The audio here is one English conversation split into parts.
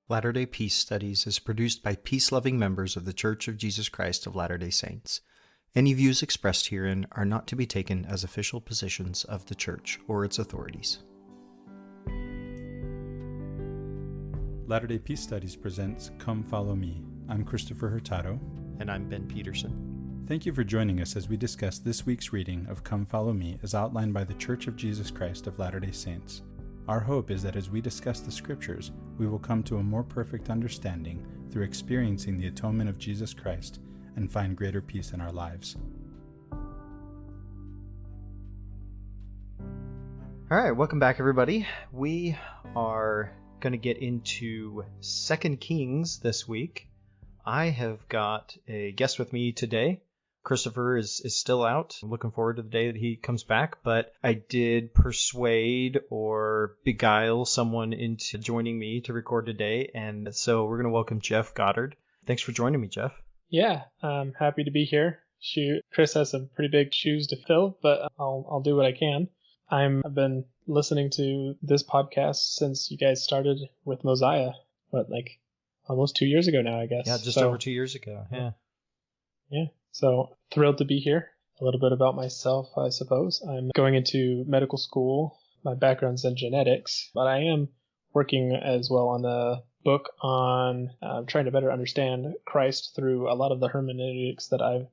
Latter-day Peace Studies is produced by peace-loving members of the Church of Jesus Christ of Latter-day Saints. Any views expressed herein are not to be taken as official positions of the Church or its authorities. Latter-day Peace Studies presents Come Follow Me. I'm Christopher Hurtado. And I'm Ben Peterson. Thank you for joining us as we discuss this week's reading of Come Follow Me as outlined by the Church of Jesus Christ of Latter-day Saints. Our hope is that as we discuss the Scriptures, we will come to a more perfect understanding through experiencing the atonement of Jesus Christ and find greater peace in our lives. All right, welcome back, everybody. We are going to get into 2 Kings this week. I have got a guest with me today. Christopher is still out. I'm looking forward to the day that he comes back, but I did persuade or beguile someone into joining me to record today, and so we're going to welcome Jeff Goddard. Thanks for joining me, Jeff. Yeah, I'm happy to be here. Chris has some pretty big shoes to fill, but I'll do what I can. I've been listening to this podcast since you guys started with Mosiah, almost 2 years ago now, I guess. Yeah, just over 2 years ago. Yeah. So thrilled to be here. A little bit about myself, I suppose. I'm going into medical school. My background's in genetics, but I am working as well on a book on trying to better understand Christ through a lot of the hermeneutics that I've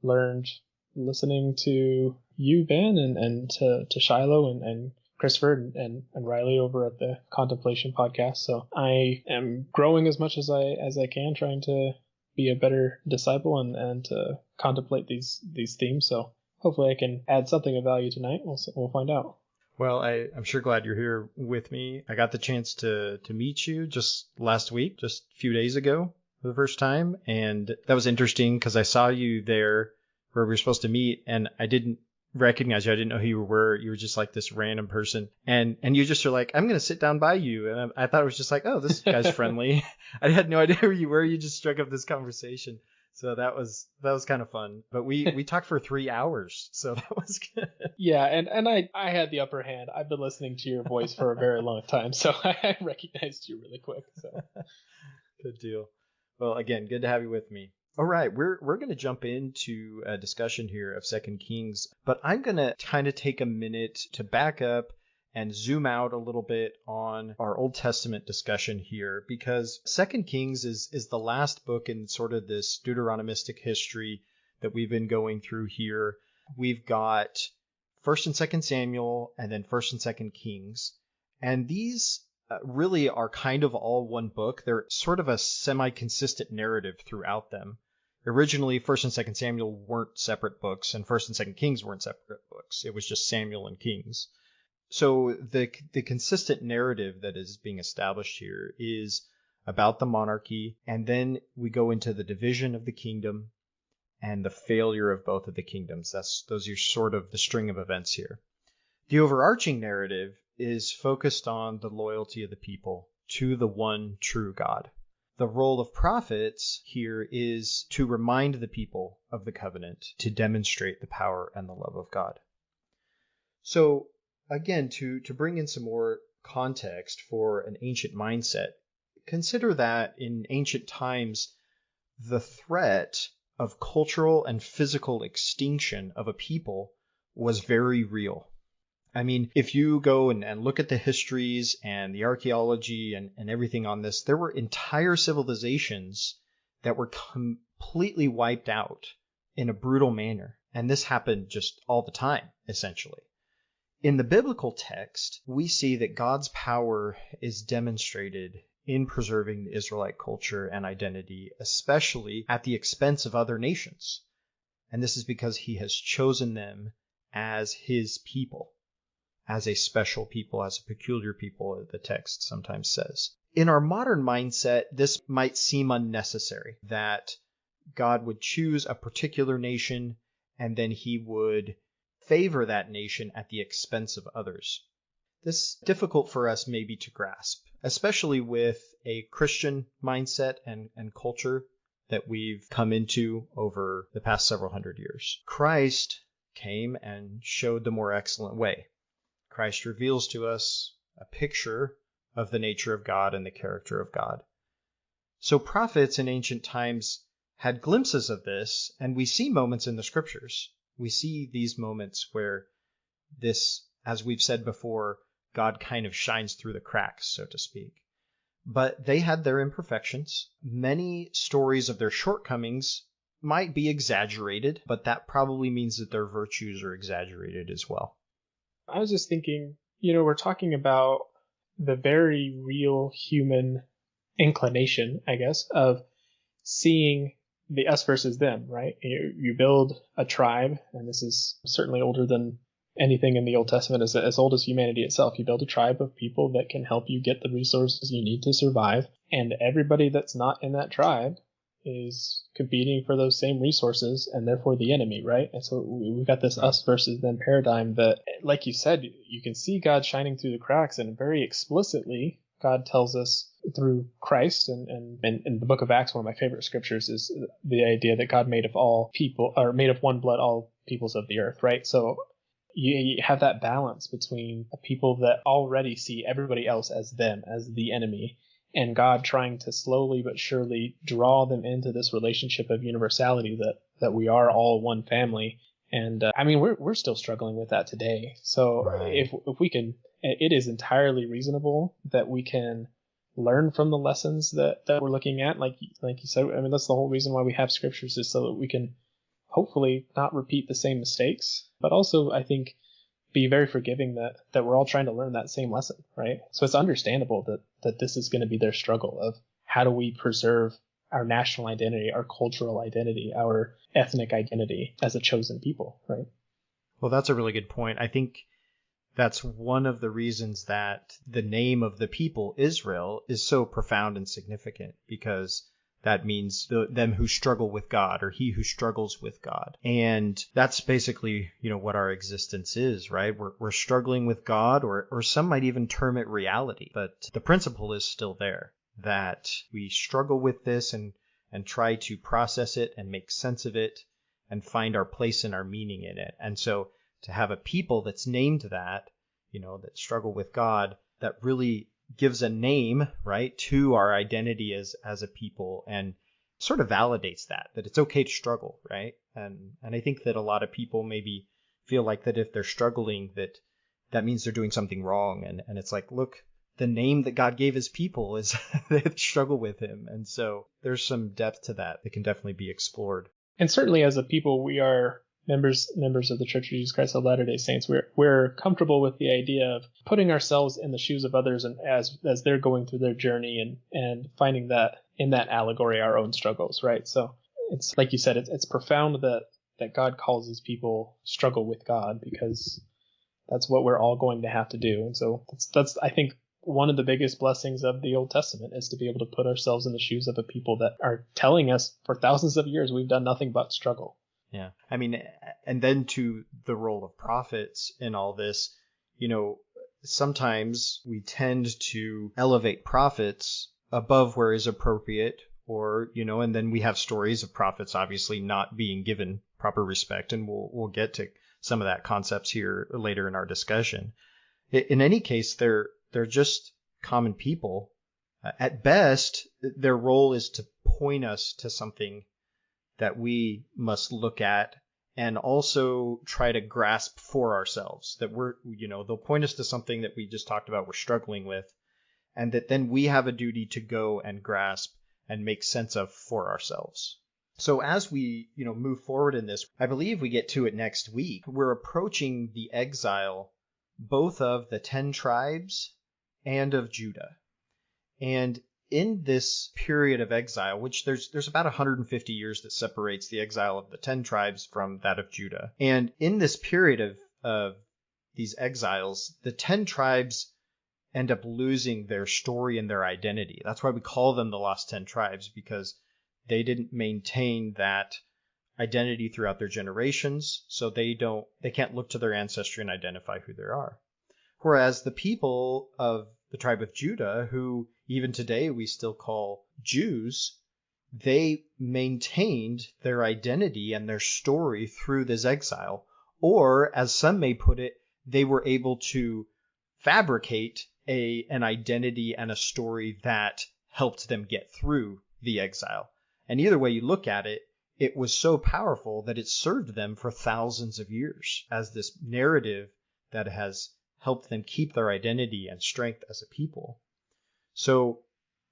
learned listening to you, Ben, and to Shiloh and Christopher and Riley over at the Contemplation podcast. So I am growing as much as I can, trying to be a better disciple and to contemplate these themes. So hopefully I can add something of value tonight. We'll find out. Well, I'm sure glad you're here with me. I got the chance to meet you just last week, just a few days ago for the first time. And that was interesting because I saw you there where we were supposed to meet, and I didn't recognize you. I didn't know who you were. You were just like this random person. And you just were like, I'm going to sit down by you. And I thought it was just like, oh, this guy's friendly. I had no idea who you were. You just struck up this conversation. So that was kind of fun. But we talked for 3 hours. So that was good. Yeah. And I had the upper hand. I've been listening to your voice for a very long time. So I recognized you really quick. So good deal. Well, again, good to have you with me. All right, we're going to jump into a discussion here of 2 Kings, but I'm going to kind of take a minute to back up and zoom out a little bit on our Old Testament discussion here, because 2 Kings is the last book in sort of this Deuteronomistic history that we've been going through here. We've got 1st and 2nd Samuel, and then 1st and 2nd Kings, and these really are kind of all one book. They're sort of a semi-consistent narrative throughout them. Originally, 1st and 2nd Samuel weren't separate books, and 1st and 2nd Kings weren't separate books. It was just Samuel and Kings. So the consistent narrative that is being established here is about the monarchy, and then we go into the division of the kingdom and the failure of both of the kingdoms. Those are sort of the string of events here. The overarching narrative is focused on the loyalty of the people to the one true God. The role of prophets here is to remind the people of the covenant, to demonstrate the power and the love of God. So again, to bring in some more context for an ancient mindset, consider that in ancient times, the threat of cultural and physical extinction of a people was very real. I mean, if you go and look at the histories and the archaeology and everything on this, there were entire civilizations that were completely wiped out in a brutal manner. And this happened just all the time, essentially. In the biblical text, we see that God's power is demonstrated in preserving the Israelite culture and identity, especially at the expense of other nations. And this is because he has chosen them as his people. As a special people, as a peculiar people, the text sometimes says. In our modern mindset, this might seem unnecessary, that God would choose a particular nation and then he would favor that nation at the expense of others. This is difficult for us maybe to grasp, especially with a Christian mindset and culture that we've come into over the past several hundred years. Christ came and showed the more excellent way. Christ reveals to us a picture of the nature of God and the character of God. So prophets in ancient times had glimpses of this, and we see moments in the scriptures. We see these moments where this, as we've said before, God kind of shines through the cracks, so to speak. But they had their imperfections. Many stories of their shortcomings might be exaggerated, but that probably means that their virtues are exaggerated as well. I was just thinking, we're talking about the very real human inclination, I guess, of seeing the us versus them, right? You build a tribe, and this is certainly older than anything in the Old Testament, as old as humanity itself. You build a tribe of people that can help you get the resources you need to survive, and everybody that's not in that tribe is competing for those same resources and therefore the enemy, right? And so we've got this us versus them paradigm that, like you said, you can see God shining through the cracks, and very explicitly God tells us through Christ, and in the book of Acts, one of my favorite scriptures is the idea that God made of all people, or made of one blood all peoples of the earth, right? So you have that balance between a people that already see everybody else as them, as the enemy, and God trying to slowly but surely draw them into this relationship of universality that we are all one family. And we're still struggling with that today. So Right. if we can, it is entirely reasonable that we can learn from the lessons that we're looking at. Like you said, that's the whole reason why we have scriptures, is so that we can hopefully not repeat the same mistakes, but also, I think, be very forgiving that we're all trying to learn that same lesson, right? So it's understandable that this is going to be their struggle of how do we preserve our national identity, our cultural identity, our ethnic identity as a chosen people, right? Well, that's a really good point. I think that's one of the reasons that the name of the people, Israel, is so profound and significant, because that means them who struggle with God, or he who struggles with God. And that's basically, what our existence is, right? We're struggling with God, or some might even term it reality. But the principle is still there, that we struggle with this and try to process it and make sense of it and find our place and our meaning in it. And so to have a people that's named that, that struggle with God, that really gives a name, right, to our identity as a people, and sort of validates that it's okay to struggle, right? And I think that a lot of people maybe feel like that if they're struggling, that means they're doing something wrong. And it's like, look, the name that God gave his people is they struggle with him. And so there's some depth to that can definitely be explored. And certainly as a people, we are members of the Church of Jesus Christ of Latter-day Saints. We're comfortable with the idea of putting ourselves in the shoes of others, and as they're going through their journey, and finding that in that allegory our own struggles, right? So it's like you said, it's profound that God calls his people struggle with God, because that's what we're all going to have to do. And so that's I think one of the biggest blessings of the Old Testament, is to be able to put ourselves in the shoes of a people that are telling us for thousands of years we've done nothing but struggle. Yeah. And then to the role of prophets in all this, sometimes we tend to elevate prophets above where is appropriate, or, and then we have stories of prophets obviously not being given proper respect. And we'll get to some of that concepts here later in our discussion. In any case, they're just common people. At best, their role is to point us to something that we must look at and also try to grasp for ourselves, that they'll point us to something that we just talked about we're struggling with, and that then we have a duty to go and grasp and make sense of for ourselves. So as we, move forward in this, I believe we get to it next week. We're approaching the exile, both of the 10 tribes and of Judah. And in this period of exile, which there's about 150 years that separates the exile of the 10 tribes from that of Judah. And in this period of these exiles, the 10 tribes end up losing their story and their identity. That's why we call them the lost 10 tribes, because they didn't maintain that identity throughout their generations, so they can't look to their ancestry and identify who they are. Whereas the people of the tribe of Judah, who even today we still call Jews, they maintained their identity and their story through this exile. Or, as some may put it, they were able to fabricate an identity and a story that helped them get through the exile. And either way you look at it, it was so powerful that it served them for thousands of years as this narrative that has helped them keep their identity and strength as a people. So,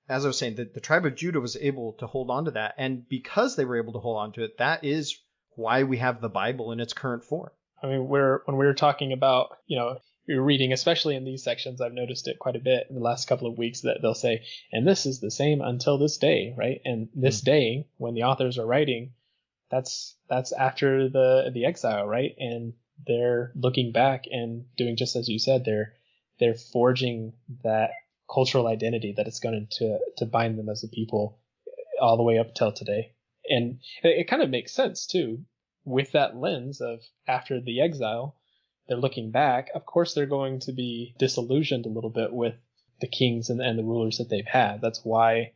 as I was saying, the tribe of Judah was able to hold on to that. And because they were able to hold on to it, that is why we have the Bible in its current form. I mean, when we were talking about, you're reading, especially in these sections, I've noticed it quite a bit in the last couple of weeks that they'll say, and this is the same until this day, right? And this day, when the authors are writing, that's after the exile, right? And they're looking back and doing just as you said, they're forging that cultural identity that is going to bind them as a people all the way up till today. And it kind of makes sense too, with that lens of after the exile, they're looking back. Of course, they're going to be disillusioned a little bit with the kings and the rulers that they've had. That's why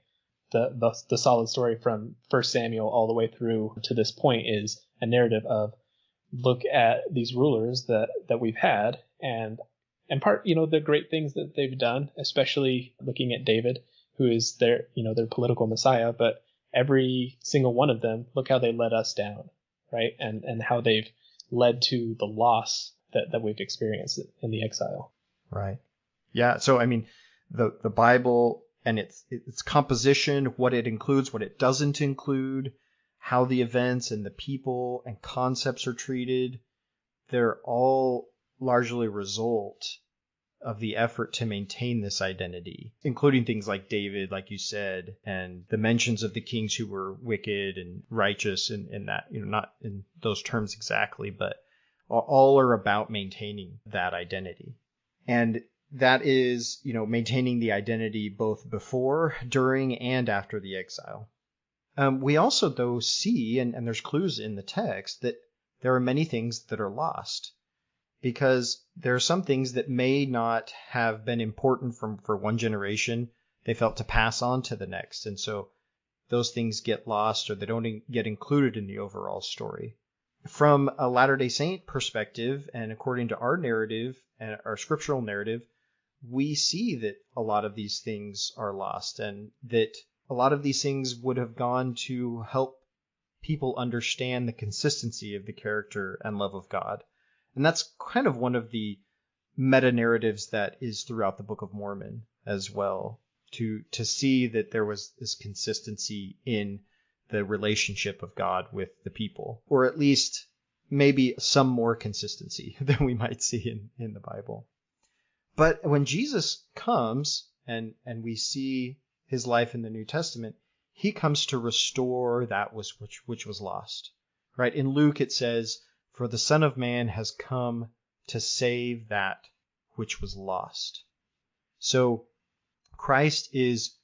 the solid story from 1 Samuel all the way through to this point is a narrative of look at these rulers that we've had and part, the great things that they've done, especially looking at David, who is their political messiah, but every single one of them, look how they let us down, right? And how they've led to the loss that we've experienced in the exile. Right. Yeah. So, I mean, the Bible and its composition, what it includes, what it doesn't include, how the events and the people and concepts are treated, they're all largely a result of the effort to maintain this identity, including things like David, like you said, and the mentions of the kings who were wicked and righteous in that, not in those terms exactly, but all are about maintaining that identity. And that is, maintaining the identity both before, during, and after the exile. We also, though, see, and there's clues in the text, that there are many things that are lost. Because there are some things that may not have been important for one generation, they felt to pass on to the next. And so those things get lost or they don't get included in the overall story. From a Latter-day Saint perspective, and according to our narrative and our scriptural narrative, we see that a lot of these things are lost and that a lot of these things would have gone to help people understand the consistency of the character and love of God. And that's kind of one of the meta-narratives that is throughout the Book of Mormon as well, to see that there was this consistency in the relationship of God with the people, or at least maybe some more consistency than we might see in the Bible. But when Jesus comes and we see his life in the New Testament, he comes to restore that which was lost. Right? In Luke it says, "For the Son of Man has come to save that which was lost." So Christ is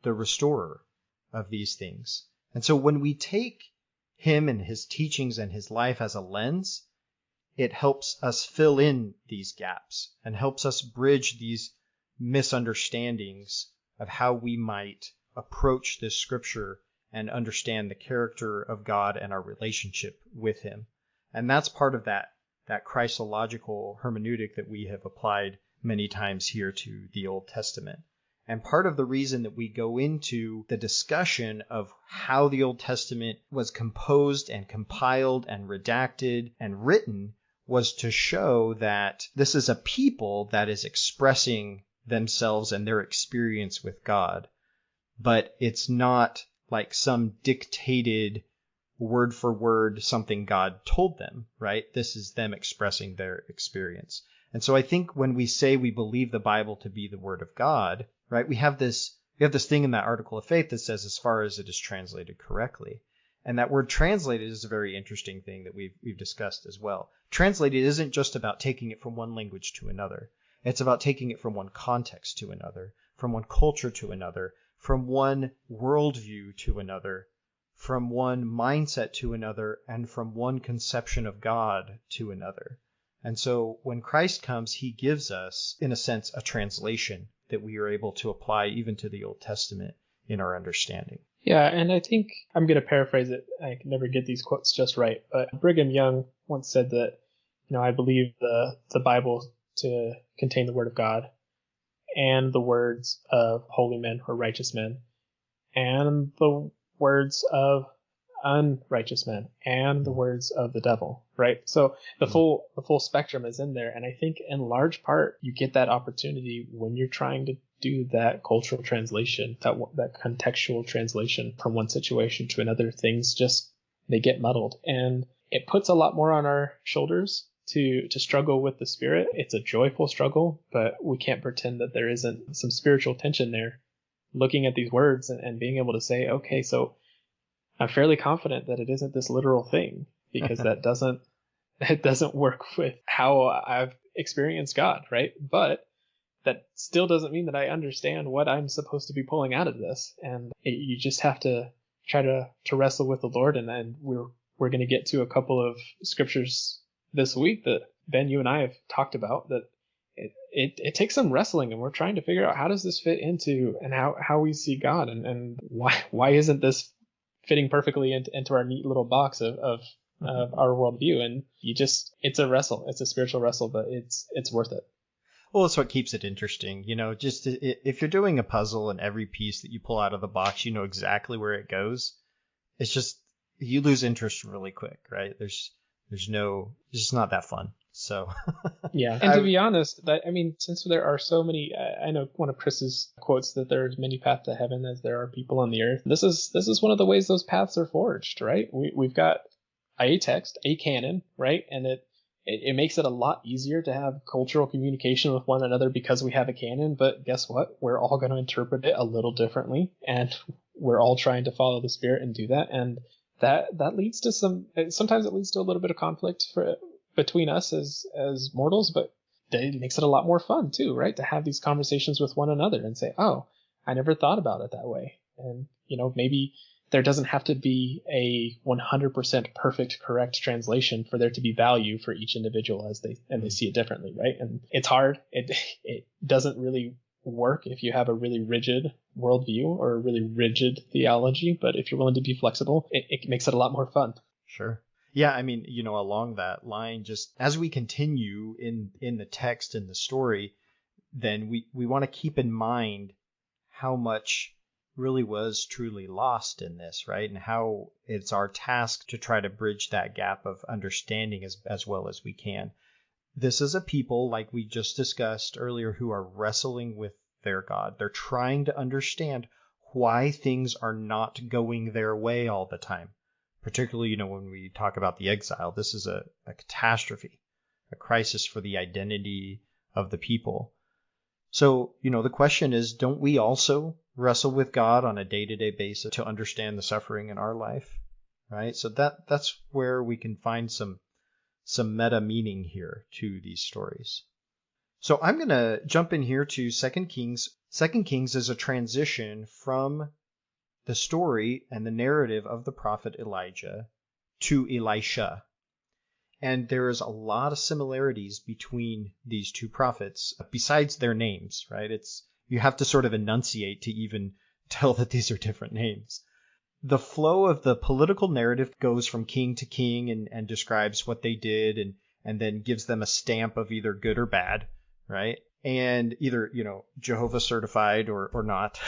the restorer of these things. And so when we take him and his teachings and his life as a lens, it helps us fill in these gaps and helps us bridge these misunderstandings of how we might approach this scripture and understand the character of God and our relationship with him. And that's part of that Christological hermeneutic that we have applied many times here to the Old Testament. And part of the reason that we go into the discussion of how the Old Testament was composed and compiled and redacted and written was to show that this is a people that is expressing themselves and their experience with God. But it's not like some dictated word for word something God told them, right? This is them expressing their experience. And so I think when we say we believe the Bible to be the Word of God, right, we have this thing in that article of faith that says as far as it is translated correctly. And that word translated is a very interesting thing that we've discussed as well. Translated isn't just about taking it from one language to another. It's about taking it from one context to another, from one culture to another, from one worldview to another, from one mindset to another, and from one conception of God to another. And so when Christ comes, he gives us, in a sense, a translation that we are able to apply even to the Old Testament in our understanding. Yeah, and I think I'm going to paraphrase it. I can never get these quotes just right, but Brigham Young once said that, I believe the Bible to contain the Word of God and the words of holy men or righteous men, and the words of unrighteous men and the words of the devil, right? So the full spectrum is in there. And I think in large part, you get that opportunity when you're trying to do that cultural translation, that contextual translation from one situation to another. Things just, they get muddled, and it puts a lot more on our shoulders to struggle with the Spirit. It's a joyful struggle, but we can't pretend that there isn't some spiritual tension there, looking at these words and being able to say, okay, so I'm fairly confident that it isn't this literal thing, because it doesn't work with how I've experienced God, right? But that still doesn't mean that I understand what I'm supposed to be pulling out of this. And you just have to try to wrestle with the Lord. And then we're going to get to a couple of scriptures this week that Ben, you and I have talked about, that it takes some wrestling, and we're trying to figure out how does this fit into, and how we see God, and why isn't this fitting perfectly into our neat little box of our worldview. And it's a wrestle. It's a spiritual wrestle, but it's worth it. Well, it's what keeps it interesting. Just if you're doing a puzzle and every piece that you pull out of the box, you know exactly where it goes. It's just, you lose interest really quick, right? It's just not that fun. So yeah. And to be honest, since there are so many, I know one of Chris's quotes that there's many paths to heaven as there are people on the earth. This is one of the ways those paths are forged, right? We've got a text, a canon, right? And it makes it a lot easier to have cultural communication with one another because we have a canon. But guess what? We're all going to interpret it a little differently, and we're all trying to follow the Spirit and do that. And that leads to sometimes it leads to a little bit of conflict between us as mortals, but it makes it a lot more fun too, right? To have these conversations with one another and say, oh, I never thought about it that way. And, maybe there doesn't have to be a 100% perfect, correct translation for there to be value for each individual as they see it differently, right? And it's hard. It doesn't really work if you have a really rigid worldview or a really rigid theology, but if you're willing to be flexible, it makes it a lot more fun. Sure. Yeah, along that line, just as we continue in the text and the story, then we want to keep in mind how much really was truly lost in this, right? And how it's our task to try to bridge that gap of understanding as well as we can. This is a people, like we just discussed earlier, who are wrestling with their God. They're trying to understand why things are not going their way all the time. Particularly, when we talk about the exile, this is a catastrophe, a crisis for the identity of the people. So, the question is, don't we also wrestle with God on a day-to-day basis to understand the suffering in our life, right? So that's where we can find some meta meaning here to these stories. So I'm going to jump in here to 2 Kings. 2 Kings is a transition from the story and the narrative of the prophet Elijah to Elisha. And there is a lot of similarities between these two prophets, besides their names, right? You have to sort of enunciate to even tell that these are different names. The flow of the political narrative goes from king to king and describes what they did and then gives them a stamp of either good or bad, right? And either, Jehovah certified or not,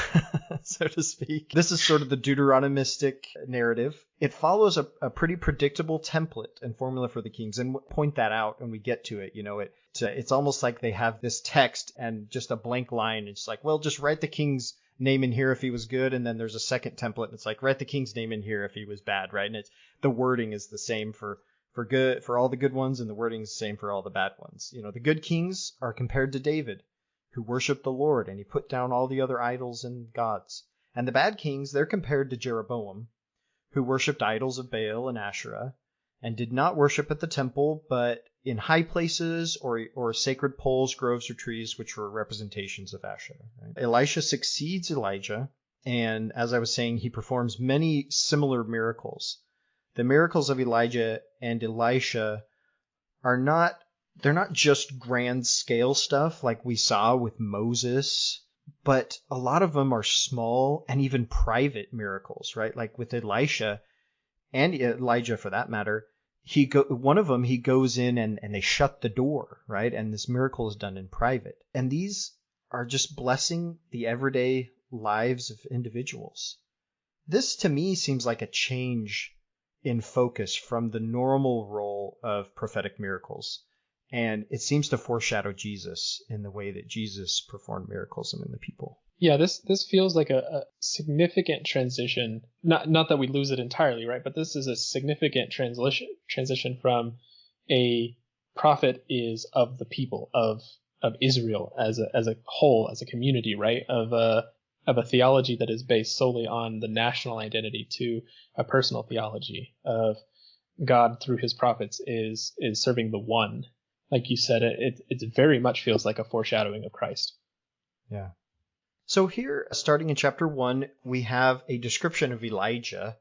so to speak. This is sort of the Deuteronomistic narrative. It follows a pretty predictable template and formula for the kings. And point that out when we get to it. It's almost like they have this text and just a blank line. It's like, well, just write the king's name in here if he was good. And then there's a second template. And it's like, write the king's name in here if he was bad, right? And the wording is the same for all the good ones, and the wording is the same for all the bad ones. The good kings are compared to David, who worshiped the Lord, and he put down all the other idols and gods. And the bad kings, they're compared to Jeroboam, who worshipped idols of Baal and Asherah, and did not worship at the temple, but in high places or sacred poles, groves, or trees, which were representations of Asherah. Right? Elisha succeeds Elijah, and as I was saying, he performs many similar miracles. The miracles of Elijah and Elisha they're not just grand scale stuff like we saw with Moses, but a lot of them are small and even private miracles, right? Like with Elisha and Elijah for that matter, one of them, he goes in and they shut the door, right? And this miracle is done in private. And these are just blessing the everyday lives of individuals. This to me seems like a change in focus from the normal role of prophetic miracles. And it seems to foreshadow Jesus in the way that Jesus performed miracles among the people. Yeah, this feels like a significant transition. Not that we lose it entirely, right? But this is a significant transition from a prophet is of the people of Israel as a whole, as a community, right? Of a theology that is based solely on the national identity to a personal theology of God through his prophets is serving the one. Like you said, it very much feels like a foreshadowing of Christ. Yeah. So here, starting in chapter 1, we have a description of Elijah.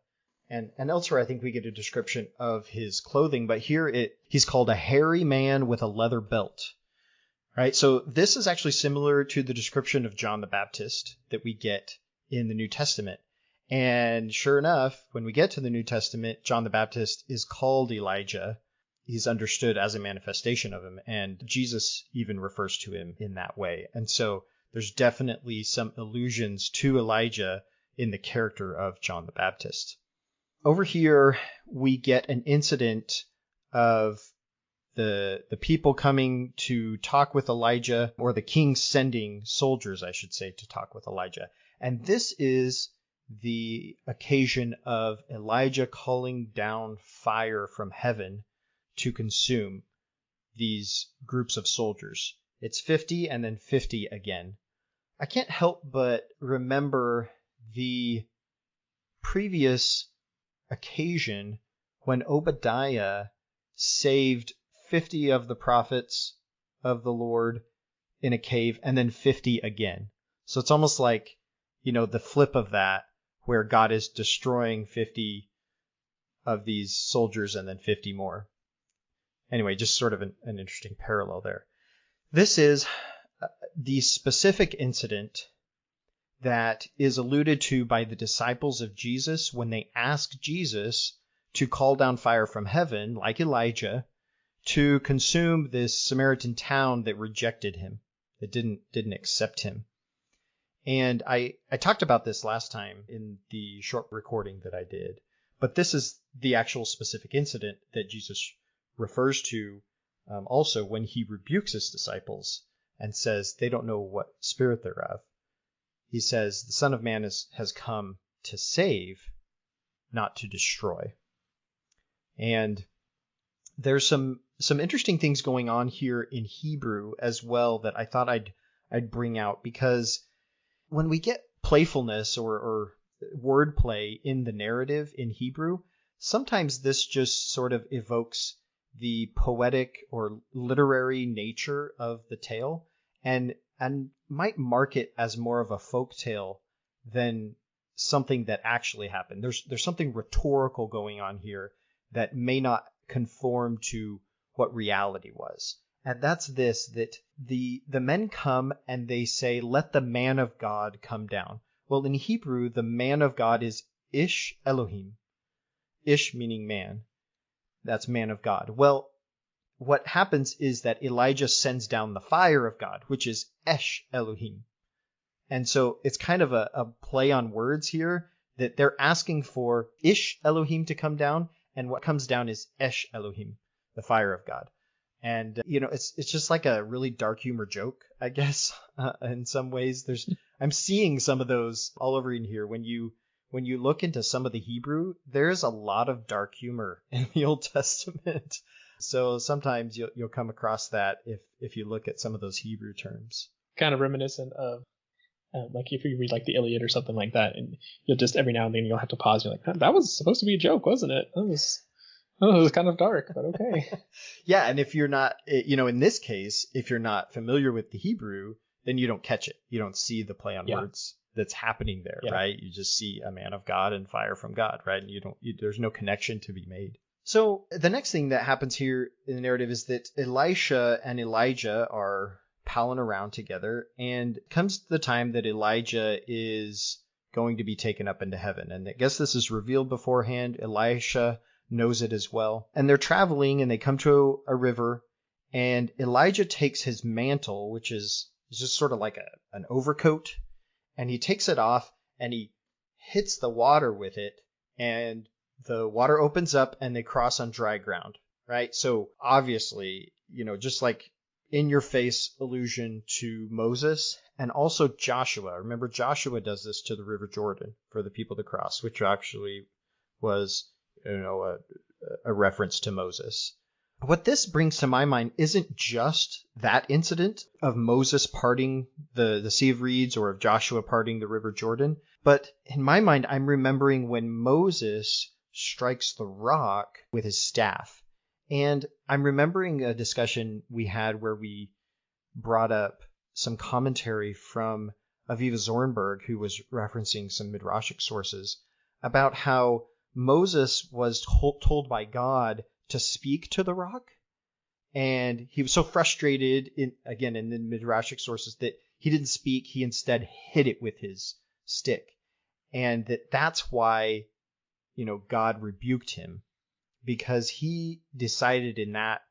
And elsewhere, I think we get a description of his clothing. But here, he's called a hairy man with a leather belt. Right? So this is actually similar to the description of John the Baptist that we get in the New Testament. And sure enough, when we get to the New Testament, John the Baptist is called Elijah. He's understood as a manifestation of him. And Jesus even refers to him in that way. And so there's definitely some allusions to Elijah in the character of John the Baptist. Over here, we get an incident of the people coming to talk with Elijah, or the king sending soldiers, I should say, to talk with Elijah. And this is the occasion of Elijah calling down fire from heaven to consume these groups of soldiers. It's 50 and then 50 again. I can't help but remember the previous occasion when Obadiah saved 50 of the prophets of the Lord in a cave and then 50 again. So it's almost like, the flip of that, where God is destroying 50 of these soldiers and then 50 more. Anyway, just sort of an interesting parallel there. This is the specific incident that is alluded to by the disciples of Jesus when they ask Jesus to call down fire from heaven, like Elijah, to consume this Samaritan town that rejected him, that didn't accept him. And I talked about this last time in the short recording that I did, but this is the actual specific incident that Jesus refers to also when he rebukes his disciples and says they don't know what spirit they're of. He says the Son of Man has come to save, not to destroy. And there's some interesting things going on here in Hebrew as well that I thought I'd bring out, because when we get playfulness or wordplay in the narrative in Hebrew, sometimes this just sort of evokes the poetic or literary nature of the tale and might mark it as more of a folk tale than something that actually happened. There's something rhetorical going on here that may not conform to what reality was. And that's this, that the men come and they say, let the man of God come down. Well, in Hebrew, the man of God is Ish Elohim. Ish meaning man. That's man of God. Well, what happens is that Elijah sends down the fire of God, which is Esh Elohim. And so it's kind of a play on words here, that they're asking for Ish Elohim to come down, and what comes down is Esh Elohim, the fire of God. And, it's just like a really dark humor joke, I guess, in some ways. I'm seeing some of those all over in here. When you look into some of the Hebrew, there's a lot of dark humor in the Old Testament. So sometimes you'll come across that if you look at some of those Hebrew terms. Kind of reminiscent of like if you read like the Iliad or something like that, and you'll just every now and then you'll have to pause. You're like, that was supposed to be a joke, wasn't it? It was kind of dark, but okay. Yeah, and if you're not, in this case, if you're not familiar with the Hebrew, then you don't catch it. You don't see the play on words that's happening there, right? You just see a man of God and fire from God, right? And there's no connection to be made. So the next thing that happens here in the narrative is that Elisha and Elijah are palling around together, and it comes to the time that Elijah is going to be taken up into heaven. And I guess this is revealed beforehand. Elisha knows it as well. And they're traveling and they come to a river, and Elijah takes his mantle, which is just sort of like an overcoat, and he takes it off and he hits the water with it, and the water opens up and they cross on dry ground, right? So obviously, just like in your face allusion to Moses and also Joshua. Remember, Joshua does this to the River Jordan for the people to cross, which actually was, a reference to Moses. What this brings to my mind isn't just that incident of Moses parting the Sea of Reeds or of Joshua parting the River Jordan, but in my mind, I'm remembering when Moses strikes the rock with his staff. And I'm remembering a discussion we had where we brought up some commentary from Aviva Zornberg, who was referencing some Midrashic sources, about how Moses was told by God to speak to the rock. And he was so frustrated, in the Midrashic sources, that he didn't speak. He instead hit it with his stick. And that's why, God rebuked him, because he decided in that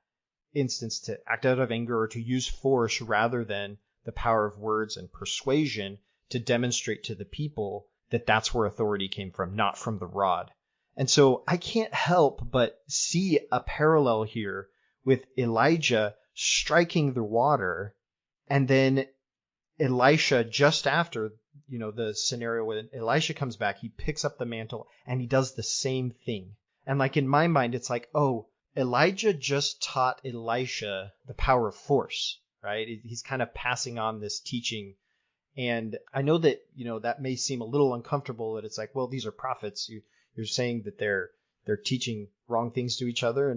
instance to act out of anger or to use force rather than the power of words and persuasion to demonstrate to the people that that's where authority came from, not from the rod. And so I can't help but see a parallel here with Elijah striking the water, and then Elisha, just after, the scenario when Elisha comes back, he picks up the mantle and he does the same thing. And like in my mind, it's like, oh, Elijah just taught Elisha the power of force, right? He's kind of passing on this teaching. And I know that, that may seem a little uncomfortable, that it's like, well, these are prophets. You're saying that they're teaching wrong things to each other.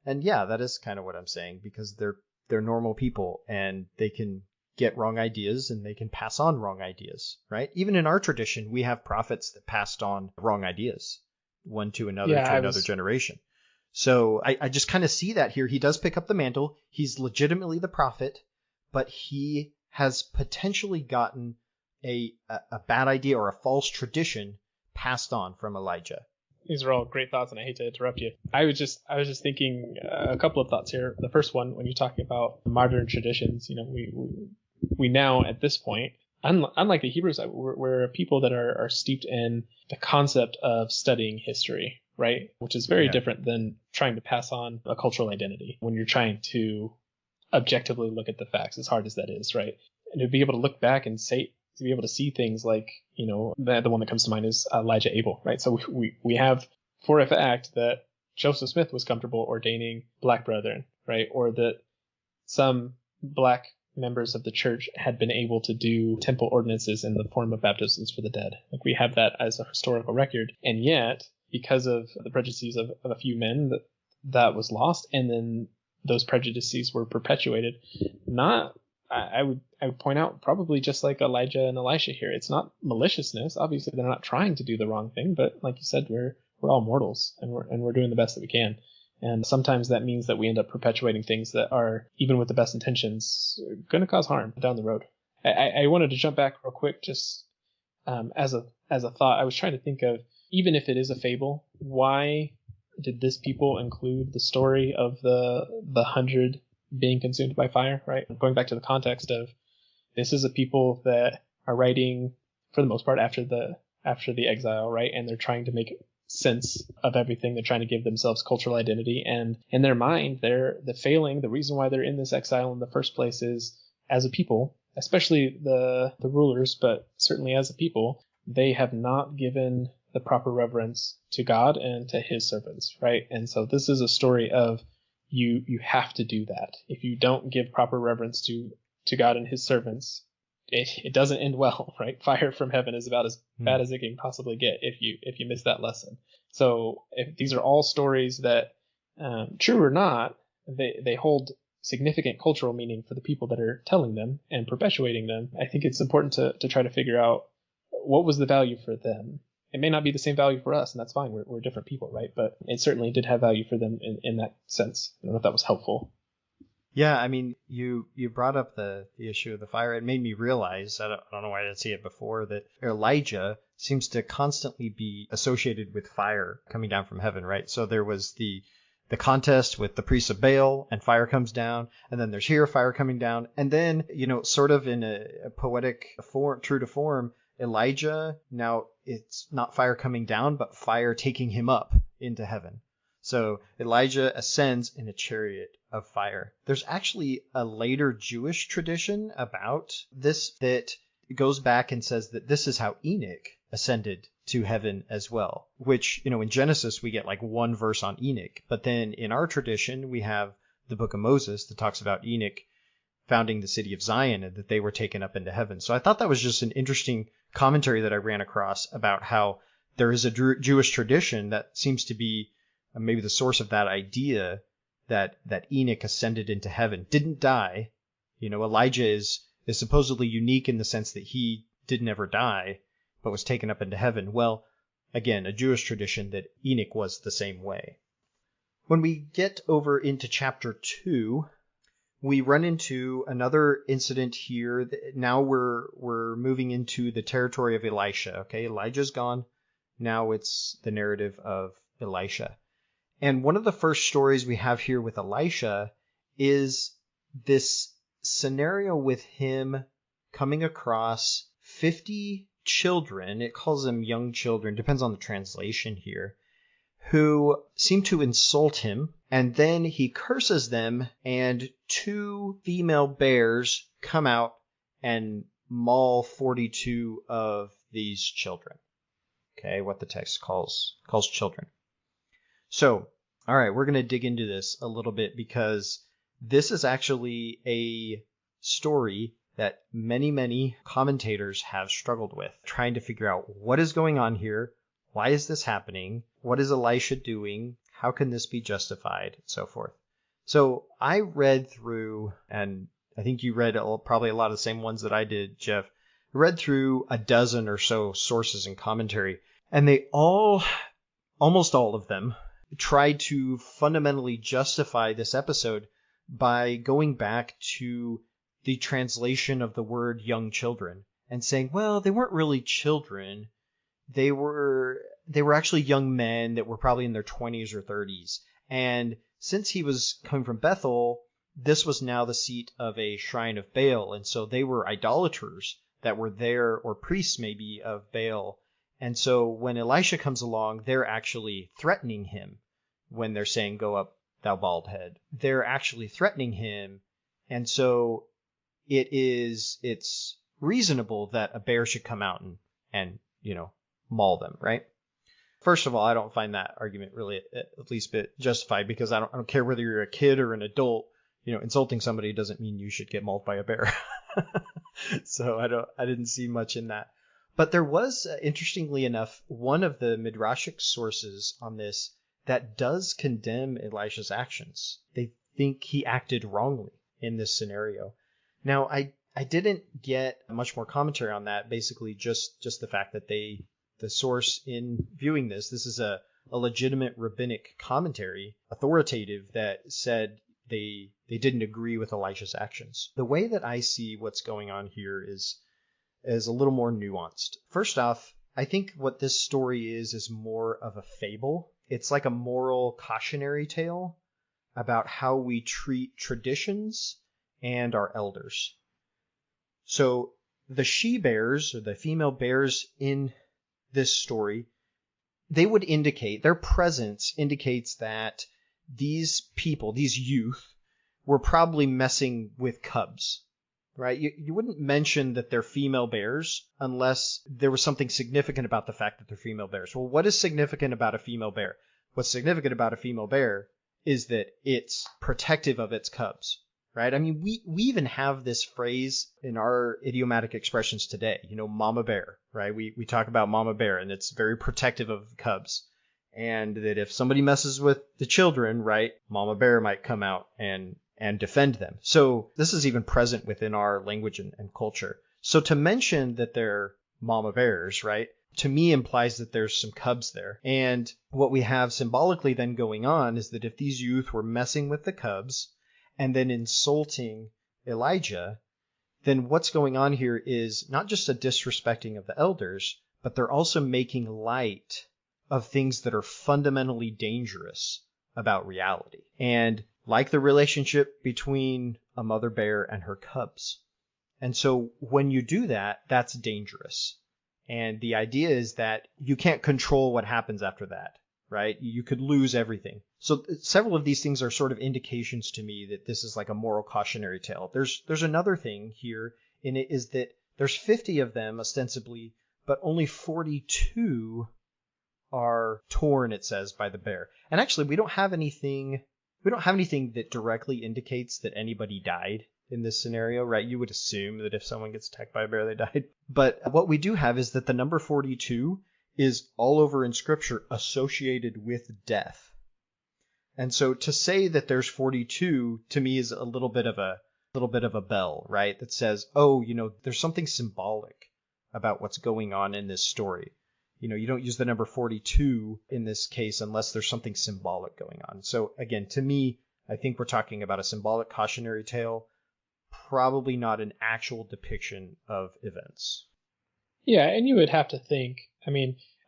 And yeah, that is kind of what I'm saying, because they're normal people and they can get wrong ideas and they can pass on wrong ideas, right? Even in our tradition, we have prophets that passed on wrong ideas, one to another, another generation. So I just kind of see that here. He does pick up the mantle. He's legitimately the prophet, but he has potentially gotten a bad idea or a false tradition passed on from Elijah. These are all great thoughts, and I hate to interrupt you. I was just thinking a couple of thoughts here. The first one, when you're talking about modern traditions, we now at this point, unlike the Hebrews, we're people that are steeped in the concept of studying history, right? Which is very different than trying to pass on a cultural identity when you're trying to objectively look at the facts, as hard as that is, right? And to be able to look back and to be able to see things like, the one that comes to mind is Elijah Abel, right? So we have for a fact that Joseph Smith was comfortable ordaining black brethren, right? Or that some black members of the church had been able to do temple ordinances in the form of baptisms for the dead. Like, we have that as a historical record. And yet, because of the prejudices of a few men, that was lost. And then those prejudices were perpetuated. I would point out, probably just like Elijah and Elisha here, it's not maliciousness. Obviously, they're not trying to do the wrong thing, but like you said, we're all mortals, and we're doing the best that we can. And sometimes that means that we end up perpetuating things that are, even with the best intentions, going to cause harm down the road. I wanted to jump back real quick, just as a thought. I was trying to think of, even if it is a fable, why did this people include the story of the 100 being consumed by fire, right? Going back to the context of, this is a people that are writing, for the most part, after the exile, right? And they're trying to make sense of everything. They're trying to give themselves cultural identity, and in their mind, the reason why they're in this exile in the first place is, as a people, especially the rulers, but certainly as a people, they have not given the proper reverence to God and to his servants, right? And so this is a story of, you have to do that. If you don't give proper reverence to God and his servants, it doesn't end well, right? Fire from heaven is about as bad as it can possibly get if you miss that lesson. So if these are all stories that, true or not, they hold significant cultural meaning for the people that are telling them and perpetuating them. I think it's important to try to figure out, what was the value for them. It may not be the same value for us, and that's fine. We're different people, right? But it certainly did have value for them in that sense. I don't know if that was helpful. Yeah, I mean, you brought up the issue of the fire. It made me realize, I don't know why I didn't see it before, that Elijah seems to constantly be associated with fire coming down from heaven, right? So there was the contest with the priests of Baal, and fire comes down, and then there's here fire coming down, and then, sort of in a poetic form, true to form, Elijah, now it's not fire coming down, but fire taking him up into heaven. So Elijah ascends in a chariot of fire. There's actually a later Jewish tradition about this that goes back and says that this is how Enoch ascended to heaven as well, which, in Genesis, we get like one verse on Enoch. But then in our tradition, we have the book of Moses that talks about Enoch founding the city of Zion and that they were taken up into heaven. So I thought that was just an interesting commentary that I ran across about how there is a Jewish tradition that seems to be maybe the source of that idea that Enoch ascended into heaven, didn't die. Elijah is supposedly unique in the sense that he didn't ever die, but was taken up into heaven. Well, again, a Jewish tradition that Enoch was the same way. When we get over into chapter 2, we run into another incident here. Now we're moving into the territory of Elisha. Okay, Elijah's gone. Now it's the narrative of Elisha. And one of the first stories we have here with Elisha is this scenario with him coming across 50 children. It calls them young children, depends on the translation here, who seem to insult him. And then he curses them, and 2 female bears come out and maul 42 of these children. Okay, what the text calls children. So, all right, we're going to dig into this a little bit because this is actually a story that many, many commentators have struggled with, trying to figure out what is going on here, why is this happening, what is Elisha doing, how can this be justified, and so forth. So I read through, and I think you read probably a lot of the same ones that I did, Jeff. I read through a dozen or so sources and commentary, and they almost all of them, tried to fundamentally justify this episode by going back to the translation of the word young children and saying, well, they weren't really children. They were actually young men that were probably in their 20s or 30s. And since he was coming from Bethel, this was now the seat of a shrine of Baal. And so they were idolaters that were there, or priests maybe of Baal. And so when Elisha comes along, they're actually threatening him when they're saying, go up, thou bald head. They're actually threatening him. And so it's reasonable that a bear should come out and maul them, right? First of all, I don't find that argument really at least a bit justified, because I don't care whether you're a kid or an adult. Insulting somebody doesn't mean you should get mauled by a bear. So I didn't see much in that. But there was, interestingly enough, one of the midrashic sources on this that does condemn Elisha's actions. They think he acted wrongly in this scenario. Now, I didn't get much more commentary on that. Basically, just the fact that the source in viewing this is a legitimate rabbinic commentary, authoritative, that said they didn't agree with Elisha's actions. The way that I see what's going on here is a little more nuanced. First off, I think what this story is more of a fable. It's like a moral cautionary tale about how we treat traditions and our elders. So the she-bears, or the female bears in this story, they would indicate, their presence indicates that these people, these youth, were probably messing with cubs, right? You wouldn't mention that they're female bears unless there was something significant about the fact that they're female bears. Well, what is significant about a female bear? What's significant about a female bear is that it's protective of its cubs, right? I mean, we even have this phrase in our idiomatic expressions today, mama bear, right? We talk about mama bear, and it's very protective of cubs. And that if somebody messes with the children, right, mama bear might come out and defend them. So this is even present within our language and culture. So to mention that they're mama bears, right, to me implies that there's some cubs there. And what we have symbolically then going on is that if these youth were messing with the cubs and then insulting Elijah, then what's going on here is not just a disrespecting of the elders, but they're also making light of things that are fundamentally dangerous about reality. And like the relationship between a mother bear and her cubs. And so when you do that, that's dangerous. And the idea is that you can't control what happens after that, right? You could lose everything. So several of these things are sort of indications to me that this is like a moral cautionary tale. There's another thing here in it, is that there's 50 of them ostensibly, but only 42 are torn, it says, by the bear. And actually, we don't have anything that directly indicates that anybody died in this scenario, right? You would assume that if someone gets attacked by a bear, they died. But what we do have is that the number 42 is all over in Scripture associated with death. And so to say that there's 42 to me is a little bit of a bell, right? That says, oh, there's something symbolic about what's going on in this story. You don't use the number 42 in this case unless there's something symbolic going on. So again, to me, I think we're talking about a symbolic cautionary tale, probably not an actual depiction of events. Yeah, and you would have to think,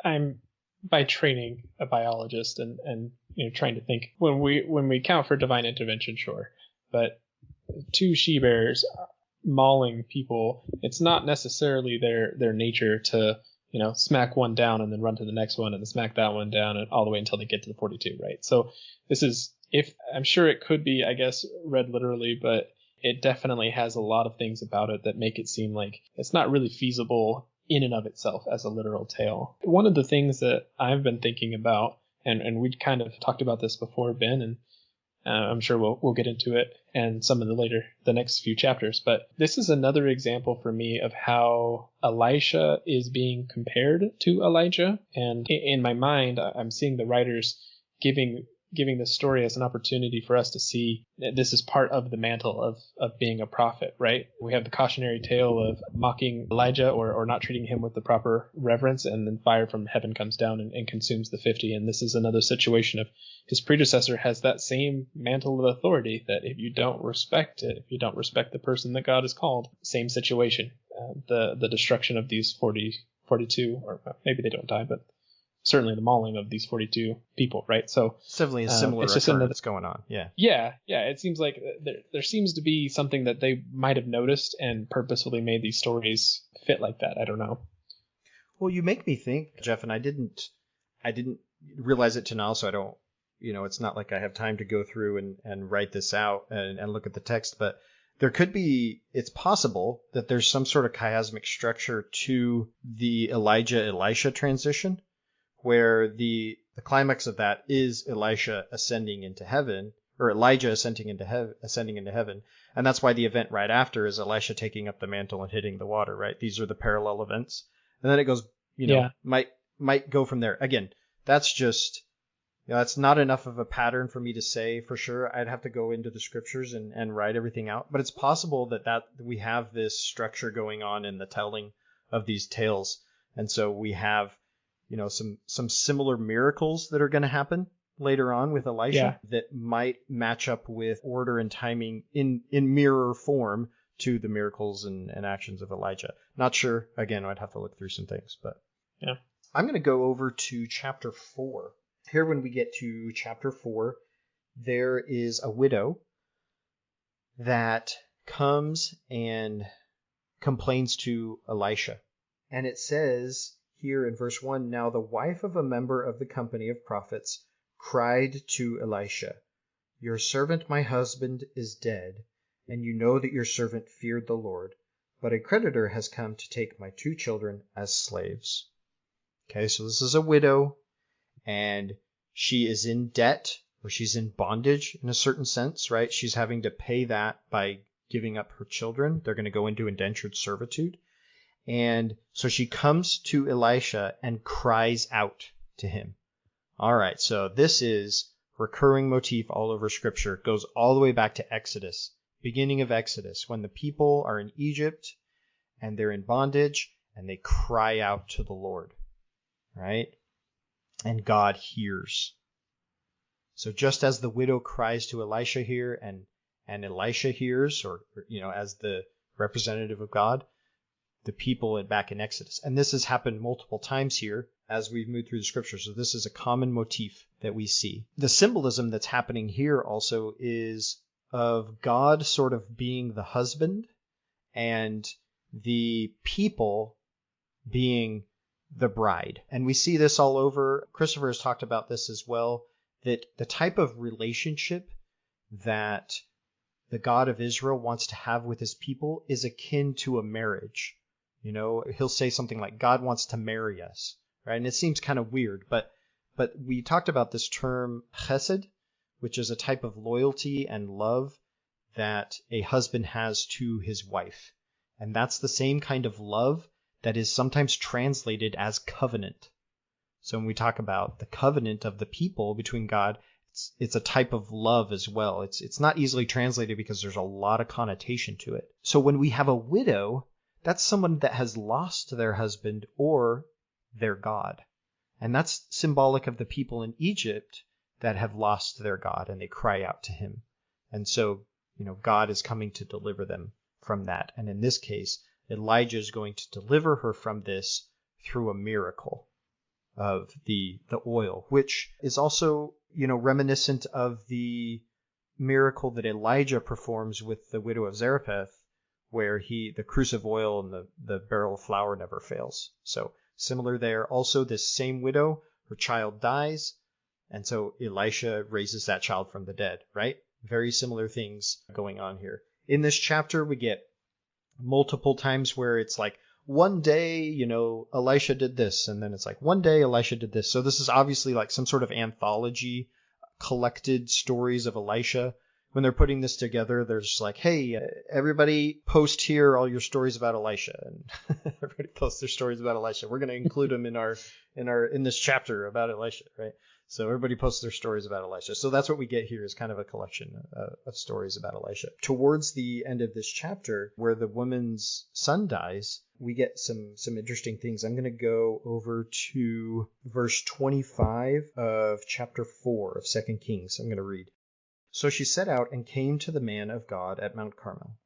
I'm by training a biologist and trying to think when we count for divine intervention, sure. But 2 she-bears mauling people, it's not necessarily their nature to smack one down and then run to the next one and then smack that one down and all the way until they get to the 42, right? So this is, if I'm sure it could be, I guess, read literally, but it definitely has a lot of things about it that make it seem like it's not really feasible in and of itself as a literal tale. One of the things that I've been thinking about, and we kind of talked about this before, Ben, and I'm sure we'll get into it and some of the next few chapters. But this is another example for me of how Elisha is being compared to Elijah. And in my mind, I'm seeing the writers giving this story as an opportunity for us to see that this is part of the mantle of being a prophet, right? We have the cautionary tale of mocking Elijah or not treating him with the proper reverence, and then fire from heaven comes down and consumes the 50. And this is another situation of his predecessor has that same mantle of authority, that if you don't respect it, if you don't respect the person that God has called, same situation. The destruction of these 42, or maybe they don't die, but certainly the mauling of these 42 people, right? So certainly a similar occurrence going on. Yeah. It seems like there seems to be something that they might have noticed and purposefully made these stories fit like that. I don't know. Well, you make me think, Jeff, and I didn't realize it till now, so I don't, it's not like I have time to go through and write this out and look at the text, but it's possible that there's some sort of chiasmic structure to the Elijah-Elisha transition, where the climax of that is Elisha ascending into heaven, or Elijah ascending into heaven. And that's why the event right after is Elisha taking up the mantle and hitting the water, right? These are the parallel events. And then it goes, might go from there. Again, that's just, that's not enough of a pattern for me to say for sure. I'd have to go into the scriptures and write everything out. But it's possible that we have this structure going on in the telling of these tales. And so we have some similar miracles that are going to happen later on with Elisha that might match up with order and timing in mirror form to the miracles and actions of Elijah. Not sure. Again, I'd have to look through some things, but yeah. I'm going to go over to chapter 4. Here, when we get to chapter 4, there is a widow that comes and complains to Elisha. And it says here in verse 1, now the wife of a member of the company of prophets cried to Elisha, your servant my husband is dead, and you know that your servant feared the Lord, but a creditor has come to take my 2 children as slaves. Okay, so this is a widow, and she is in debt, or she's in bondage in a certain sense, right? She's having to pay that by giving up her children. They're going to go into indentured servitude. And so she comes to Elisha and cries out to him. All right, so this is recurring motif all over Scripture. It goes all the way back to Exodus, beginning of Exodus, when the people are in Egypt and they're in bondage and they cry out to the Lord, right? And God hears. So just as the widow cries to Elisha here and Elisha hears, or as the representative of God, the people back in Exodus. And this has happened multiple times here as we've moved through the scriptures. So this is a common motif that we see. The symbolism that's happening here also is of God sort of being the husband and the people being the bride. And we see this all over. Christopher has talked about this as well, that the type of relationship that the God of Israel wants to have with his people is akin to a marriage. He'll say something like, God wants to marry us, right? And it seems kind of weird, but we talked about this term chesed, which is a type of loyalty and love that a husband has to his wife. And that's the same kind of love that is sometimes translated as covenant. So when we talk about the covenant of the people between God, it's a type of love as well. It's not easily translated because there's a lot of connotation to it. So when we have a widow, that's someone that has lost their husband or their God. And that's symbolic of the people in Egypt that have lost their God and they cry out to him. And so, God is coming to deliver them from that. And in this case, Elijah is going to deliver her from this through a miracle of the oil, which is also, reminiscent of the miracle that Elijah performs with the widow of Zarephath, where the cruse of oil and the barrel of flour never fails. So similar there. Also, this same widow, her child dies, and so Elisha raises that child from the dead, right? Very similar things going on here. In this chapter, we get multiple times where it's like, one day, Elisha did this, and then it's like, one day Elisha did this. So this is obviously like some sort of anthology, collected stories of Elisha. When they're putting this together, there's like, hey, everybody post here all your stories about Elisha, and everybody posts their stories about Elisha. We're going to include them in this chapter about Elisha, right? So everybody posts their stories about Elisha. So that's what we get here is kind of a collection of stories about Elisha. Towards the end of this chapter, where the woman's son dies, we get some interesting things. I'm going to go over to verse 25 of chapter 4 of 2 Kings. I'm going to read. So she set out and came to the man of God at Mount Carmel.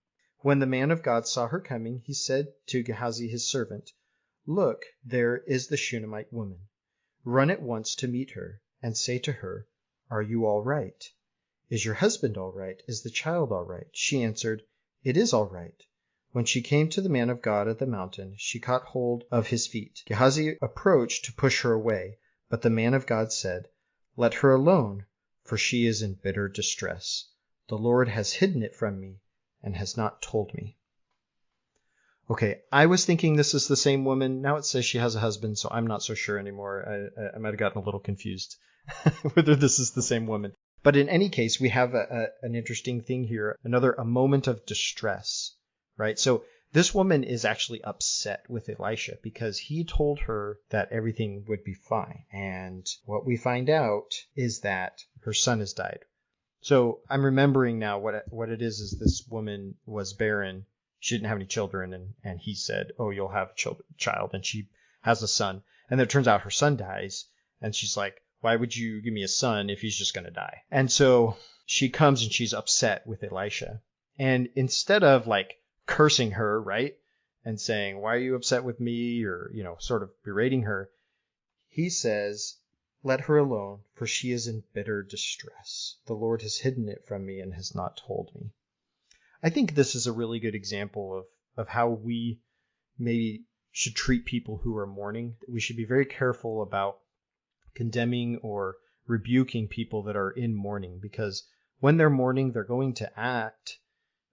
When the man of God saw her coming, he said to Gehazi his servant, Look, there is the Shunammite woman. Run at once to meet her, and say to her, Are you all right? Is your husband all right? Is the child all right? She answered, It is all right. When she came to the man of God at the mountain, she caught hold of his feet. Gehazi approached to push her away, but the man of God said, Let her alone, for she is in bitter distress. The Lord has hidden it from me and has not told me. Okay, I was thinking this is the same woman. Now it says she has a husband, so I'm not so sure anymore. I might have gotten a little confused whether this is the same woman. But in any case, we have an interesting thing here, a moment of distress, right? So this woman is actually upset with Elisha because he told her that everything would be fine. And what we find out is that her son has died. So I'm remembering now what it is this woman was barren. She didn't have any children, and he said, oh, you'll have a child, and she has a son. And then it turns out her son dies, and she's like, why would you give me a son if he's just going to die? And so she comes and she's upset with Elisha. And instead of like cursing her, right, and saying, why are you upset with me, or, sort of berating her, he says, let her alone, for she is in bitter distress. The Lord has hidden it from me and has not told me. I think this is a really good example of how we maybe should treat people who are mourning. We should be very careful about condemning or rebuking people that are in mourning, because when they're mourning, they're going to act,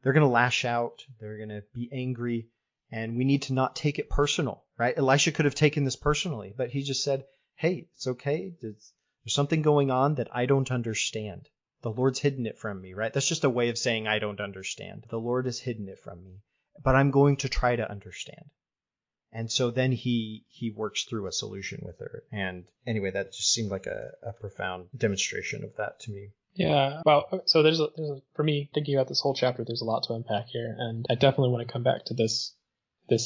they're going to lash out, they're going to be angry, and we need to not take it personal, right? Elisha could have taken this personally, but he just said, hey, it's okay. There's something going on that I don't understand. The Lord's hidden it from me, right? That's just a way of saying I don't understand. The Lord has hidden it from me, but I'm going to try to understand. And so then he works through a solution with her. And anyway, that just seemed like a profound demonstration of that to me. Yeah. Well, so there's for me, thinking about this whole chapter, there's a lot to unpack here. And I definitely want to come back to this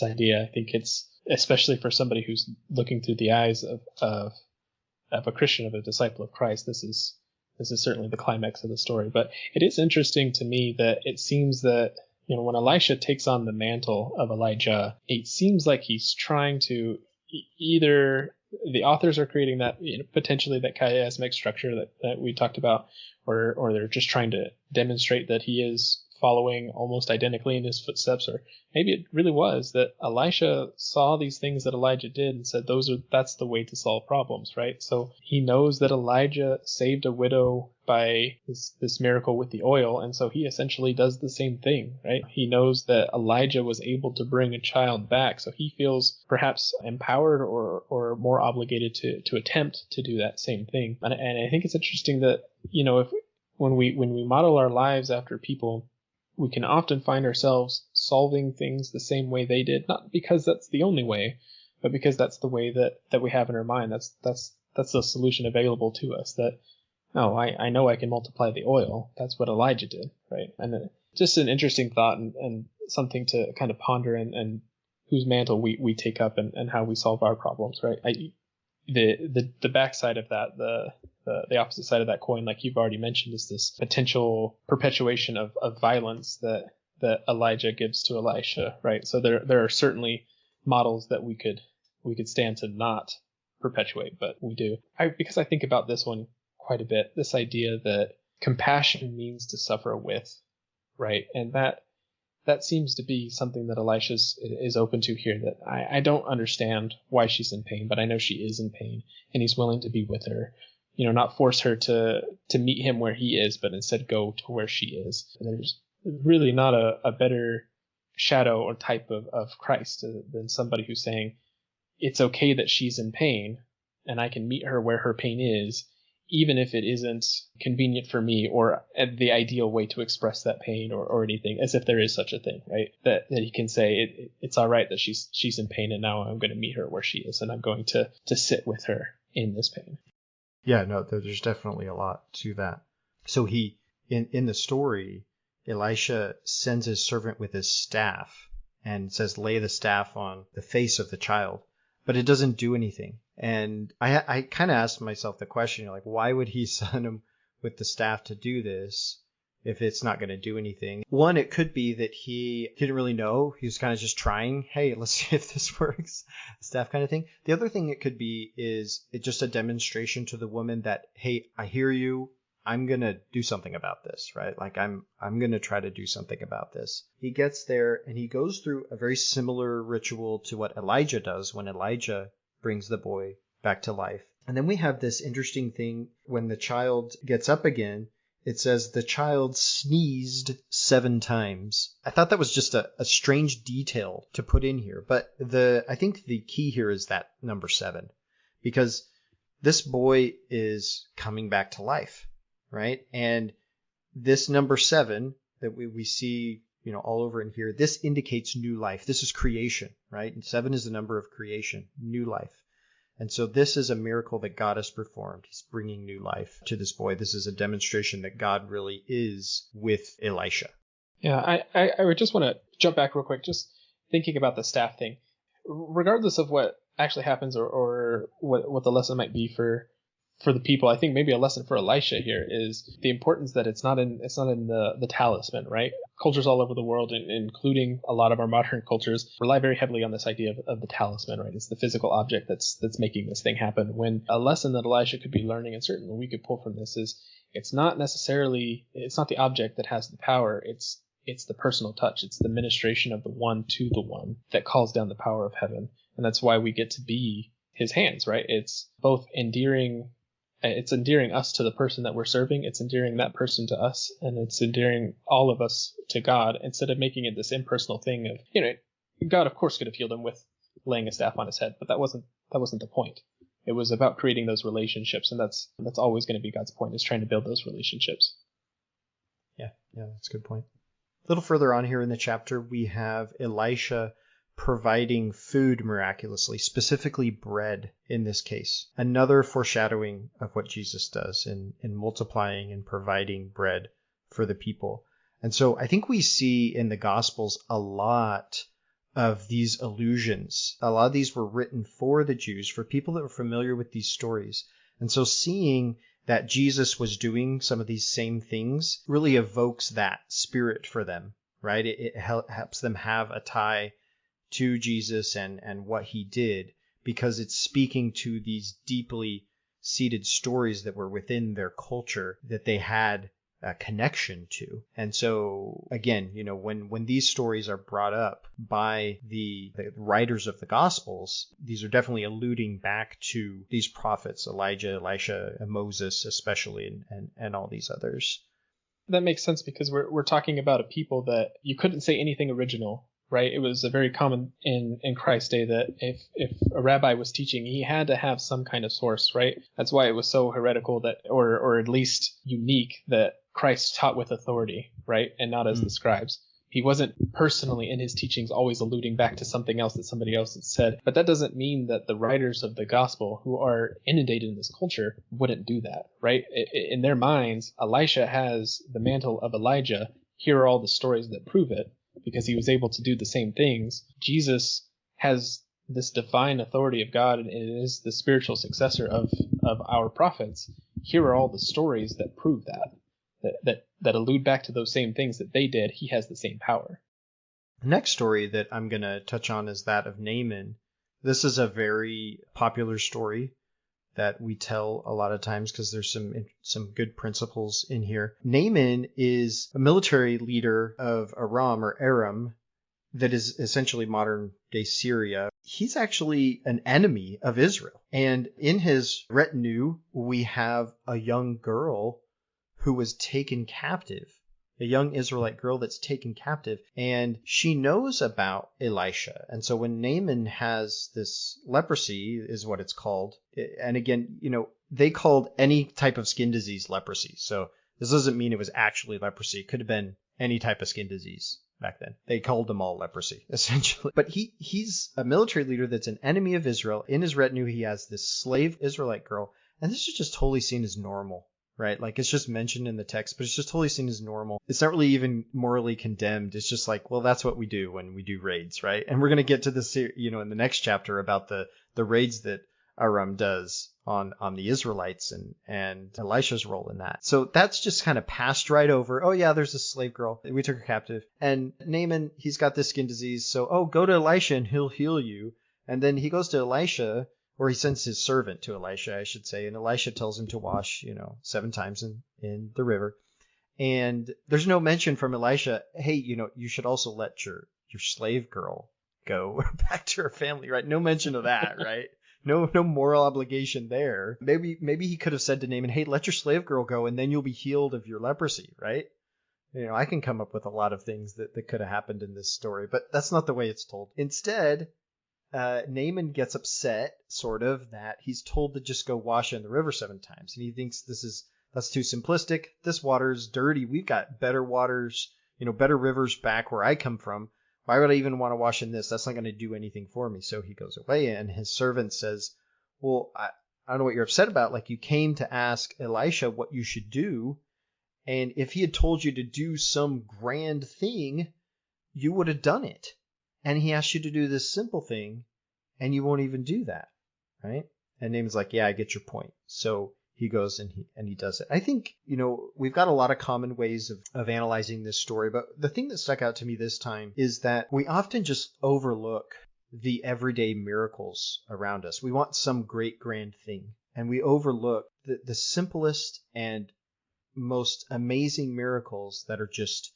idea. I think it's, especially for somebody who's looking through the eyes of a Christian, of a disciple of Christ, this is certainly the climax of the story. But it is interesting to me that it seems that, when Elisha takes on the mantle of Elijah, it seems like he's trying to either the authors are creating that, potentially that chiasmic structure that we talked about, or they're just trying to demonstrate that he is following almost identically in his footsteps, or maybe it really was that Elisha saw these things that Elijah did and said that's the way to solve problems, right? So he knows that Elijah saved a widow by this miracle with the oil, and so he essentially does the same thing, right? He knows that Elijah was able to bring a child back, so he feels perhaps empowered or more obligated to attempt to do that same thing. And I think it's interesting that, if when we model our lives after people, we can often find ourselves solving things the same way they did, not because that's the only way, but because that's the way that we have in our mind. That's the solution available to us. That, I know I can multiply the oil. That's what Elijah did, right? And just an interesting thought and something to kind of ponder and whose mantle we take up and how we solve our problems, right? The backside of that, the opposite side of that coin, like you've already mentioned, is this potential perpetuation of violence that Elijah gives to Elisha, right? So there are certainly models that we could stand to not perpetuate, but we do. Because I think about this one quite a bit, this idea that compassion means to suffer with, right? And that seems to be something that Elisha is open to here, that I don't understand why she's in pain, but I know she is in pain, and he's willing to be with her. Not force her to meet him where he is, but instead go to where she is. And there's really not a better shadow or type of Christ than somebody who's saying, it's okay that she's in pain, and I can meet her where her pain is, even if it isn't convenient for me or the ideal way to express that pain or anything, as if there is such a thing, right? That he can say, it's all right that she's in pain, and now I'm going to meet her where she is, and I'm going to sit with her in this pain. Yeah, no, there's definitely a lot to that. So he, in the story, Elisha sends his servant with his staff and says, lay the staff on the face of the child, but it doesn't do anything. And I kind of asked myself the question, why would he send him with the staff to do this if it's not going to do anything? One, it could be that he didn't really know. He was kind of just trying. Hey, let's see if this works. Staff kind of thing. The other thing it could be is it just a demonstration to the woman that, hey, I hear you. I'm going to do something about this, right? I'm going to try to do something about this. He gets there and he goes through a very similar ritual to what Elijah does when Elijah brings the boy back to life. And then we have this interesting thing when the child gets up again. It says the child sneezed 7 times. I thought that was just a strange detail to put in here. But I think the key here is that number 7, because this boy is coming back to life, right? And this number 7 that we see, all over in here, this indicates new life. This is creation, right? And 7 is the number of creation, new life. And so this is a miracle that God has performed. He's bringing new life to this boy. This is a demonstration that God really is with Elisha. Yeah, I would just want to jump back real quick, just thinking about the staff thing. Regardless of what actually happens or what the lesson might be for the people, I think maybe a lesson for Elisha here is the importance that it's not in the talisman, right? Cultures all over the world, including a lot of our modern cultures, rely very heavily on this idea of the talisman, right? It's the physical object that's making this thing happen. When a lesson that Elisha could be learning, and certainly we could pull from this, is it's not the object that has the power. It's the personal touch. It's the ministration of the one to the one that calls down the power of heaven. And that's why we get to be his hands, right? It's both endearing. It's endearing us to the person that we're serving. It's endearing that person to us, and it's endearing all of us to God, instead of making it this impersonal thing of, God of course could have healed him with laying a staff on his head, but that wasn't the point. It was about creating those relationships, and that's always going to be God's point, is trying to build those relationships. Yeah, that's a good point. A little further on here in the chapter, we have Elisha providing food miraculously, specifically bread in this case. Another foreshadowing of what Jesus does in multiplying and providing bread for the people. And so I think we see in the Gospels a lot of these allusions. A lot of these were written for the Jews, for people that were familiar with these stories. And so seeing that Jesus was doing some of these same things really evokes that spirit for them, right? It helps them have a tie to Jesus and what he did, because it's speaking to these deeply seated stories that were within their culture that they had connection to. And so again, when these stories are brought up by the writers of the Gospels, these are definitely alluding back to these prophets, Elijah, Elisha, and Moses especially, and all these others. That makes sense because we're talking about a people that you couldn't say anything original, right? It was a very common in Christ's day that if a rabbi was teaching, he had to have some kind of source, right? That's why it was so heretical that, or at least unique, that Christ taught with authority, right? And not as the scribes. He wasn't personally in his teachings always alluding back to something else that somebody else had said. But that doesn't mean that the writers of the gospel who are inundated in this culture wouldn't do that, right? In their minds, Elisha has the mantle of Elijah. Here are all the stories that prove it, because he was able to do the same things. Jesus has this divine authority of God and is the spiritual successor of our prophets. Here are all the stories that prove that allude back to those same things that they did. He has the same power. The next story that I'm going to touch on is that of Naaman. This is a very popular story that we tell a lot of times because there's some good principles in here. Naaman is a military leader of Aram that is essentially modern day Syria. He's actually an enemy of Israel. And in his retinue, we have a young girl who was taken captive, a young Israelite girl that's taken captive, and she knows about Elisha. And so when Naaman has this leprosy, is what it's called, and again, they called any type of skin disease leprosy. So this doesn't mean it was actually leprosy. It could have been any type of skin disease back then. They called them all leprosy, essentially. But he's a military leader that's an enemy of Israel. In his retinue, he has this slave Israelite girl, and this is just totally seen as normal. Right? Like it's just mentioned in the text, but it's just totally seen as normal. It's not really even morally condemned. It's just like, well, that's what we do when we do raids, right? And we're going to get to this, in the next chapter about the raids that Aram does on the Israelites and Elisha's role in that. So that's just kind of passed right over. Oh yeah, there's this slave girl. We took her captive. And Naaman, he's got this skin disease. So, go to Elisha and he'll heal you. And then he goes to Elisha, or he sends his servant to Elisha, I should say, and Elisha tells him to wash, 7 times in the river. And there's no mention from Elisha, hey, you should also let your slave girl go back to her family, right? No mention of that, right? No moral obligation there. Maybe he could have said to Naaman, hey, let your slave girl go, and then you'll be healed of your leprosy, right? I can come up with a lot of things that could have happened in this story, but that's not the way it's told. Instead, Naaman gets upset, sort of, that he's told to just go wash in the river 7 times. And he thinks that's too simplistic. This water is dirty. We've got better waters, better rivers back where I come from. Why would I even want to wash in this? That's not going to do anything for me. So he goes away, and his servant says, well, I don't know what you're upset about. Like, you came to ask Elisha what you should do. And if he had told you to do some grand thing, you would have done it. And he asked you to do this simple thing, and you won't even do that, right? And Naaman's like, yeah, I get your point. So he goes and he does it. I think, we've got a lot of common ways of analyzing this story, but the thing that stuck out to me this time is that we often just overlook the everyday miracles around us. We want some great grand thing, and we overlook the simplest and most amazing miracles that are just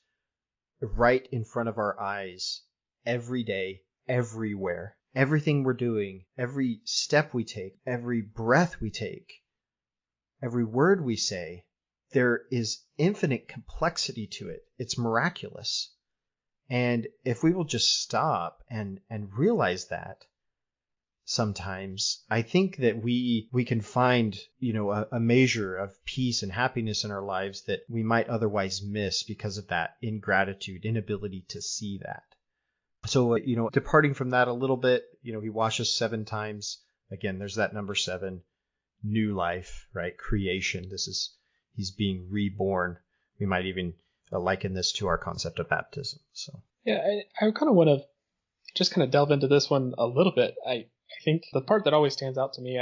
right in front of our eyes every day, everywhere. Everything we're doing, every step we take, every breath we take, every word we say, there is infinite complexity to it. It's miraculous. And if we will just stop and realize that sometimes, I think that we can find, a measure of peace and happiness in our lives that we might otherwise miss because of that ingratitude, inability to see that. So, departing from that a little bit, he washes 7 times. Again, there's that number 7, new life, right? Creation. He's being reborn. We might even liken this to our concept of baptism. So, yeah, I kind of want to just kind of delve into this one a little bit. I think the part that always stands out to me,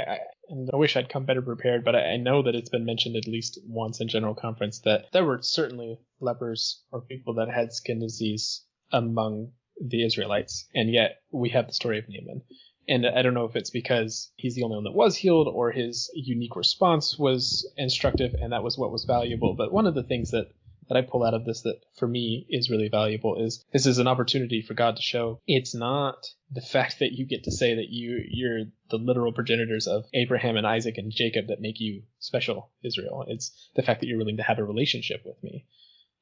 and I wish I'd come better prepared, but I know that it's been mentioned at least once in General Conference that there were certainly lepers or people that had skin disease among the Israelites, and yet we have the story of Naaman. And I don't know if it's because he's the only one that was healed or his unique response was instructive and that was what was valuable. But one of the things that I pull out of this that for me is really valuable is this is an opportunity for God to show it's not the fact that you get to say that you're the literal progenitors of Abraham and Isaac and Jacob that make you special, Israel. It's the fact that you're willing to have a relationship with me.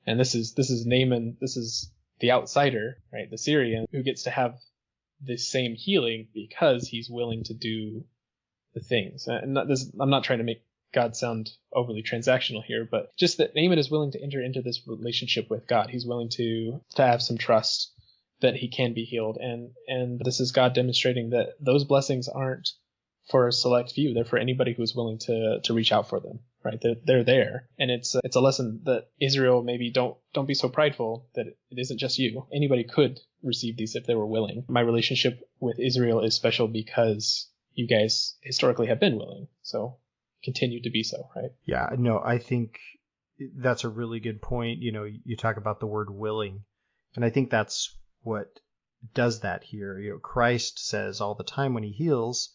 And this is Naaman, this is the outsider, right? The Syrian who gets to have the same healing because he's willing to do the things. And I'm not trying to make God sound overly transactional here, but just that Naaman is willing to enter into this relationship with God. He's willing to have some trust that he can be healed. And this is God demonstrating that those blessings aren't for a select few. They're for anybody who's willing to reach out for them, right? They're there. And it's a lesson that Israel, maybe don't be so prideful that it isn't just you. Anybody could receive these if they were willing. My relationship with Israel is special because you guys historically have been willing. So continue to be so, right? Yeah, no, I think that's a really good point. You know, you talk about the word willing, and I think that's what does that here. You know, Christ says all the time when he heals,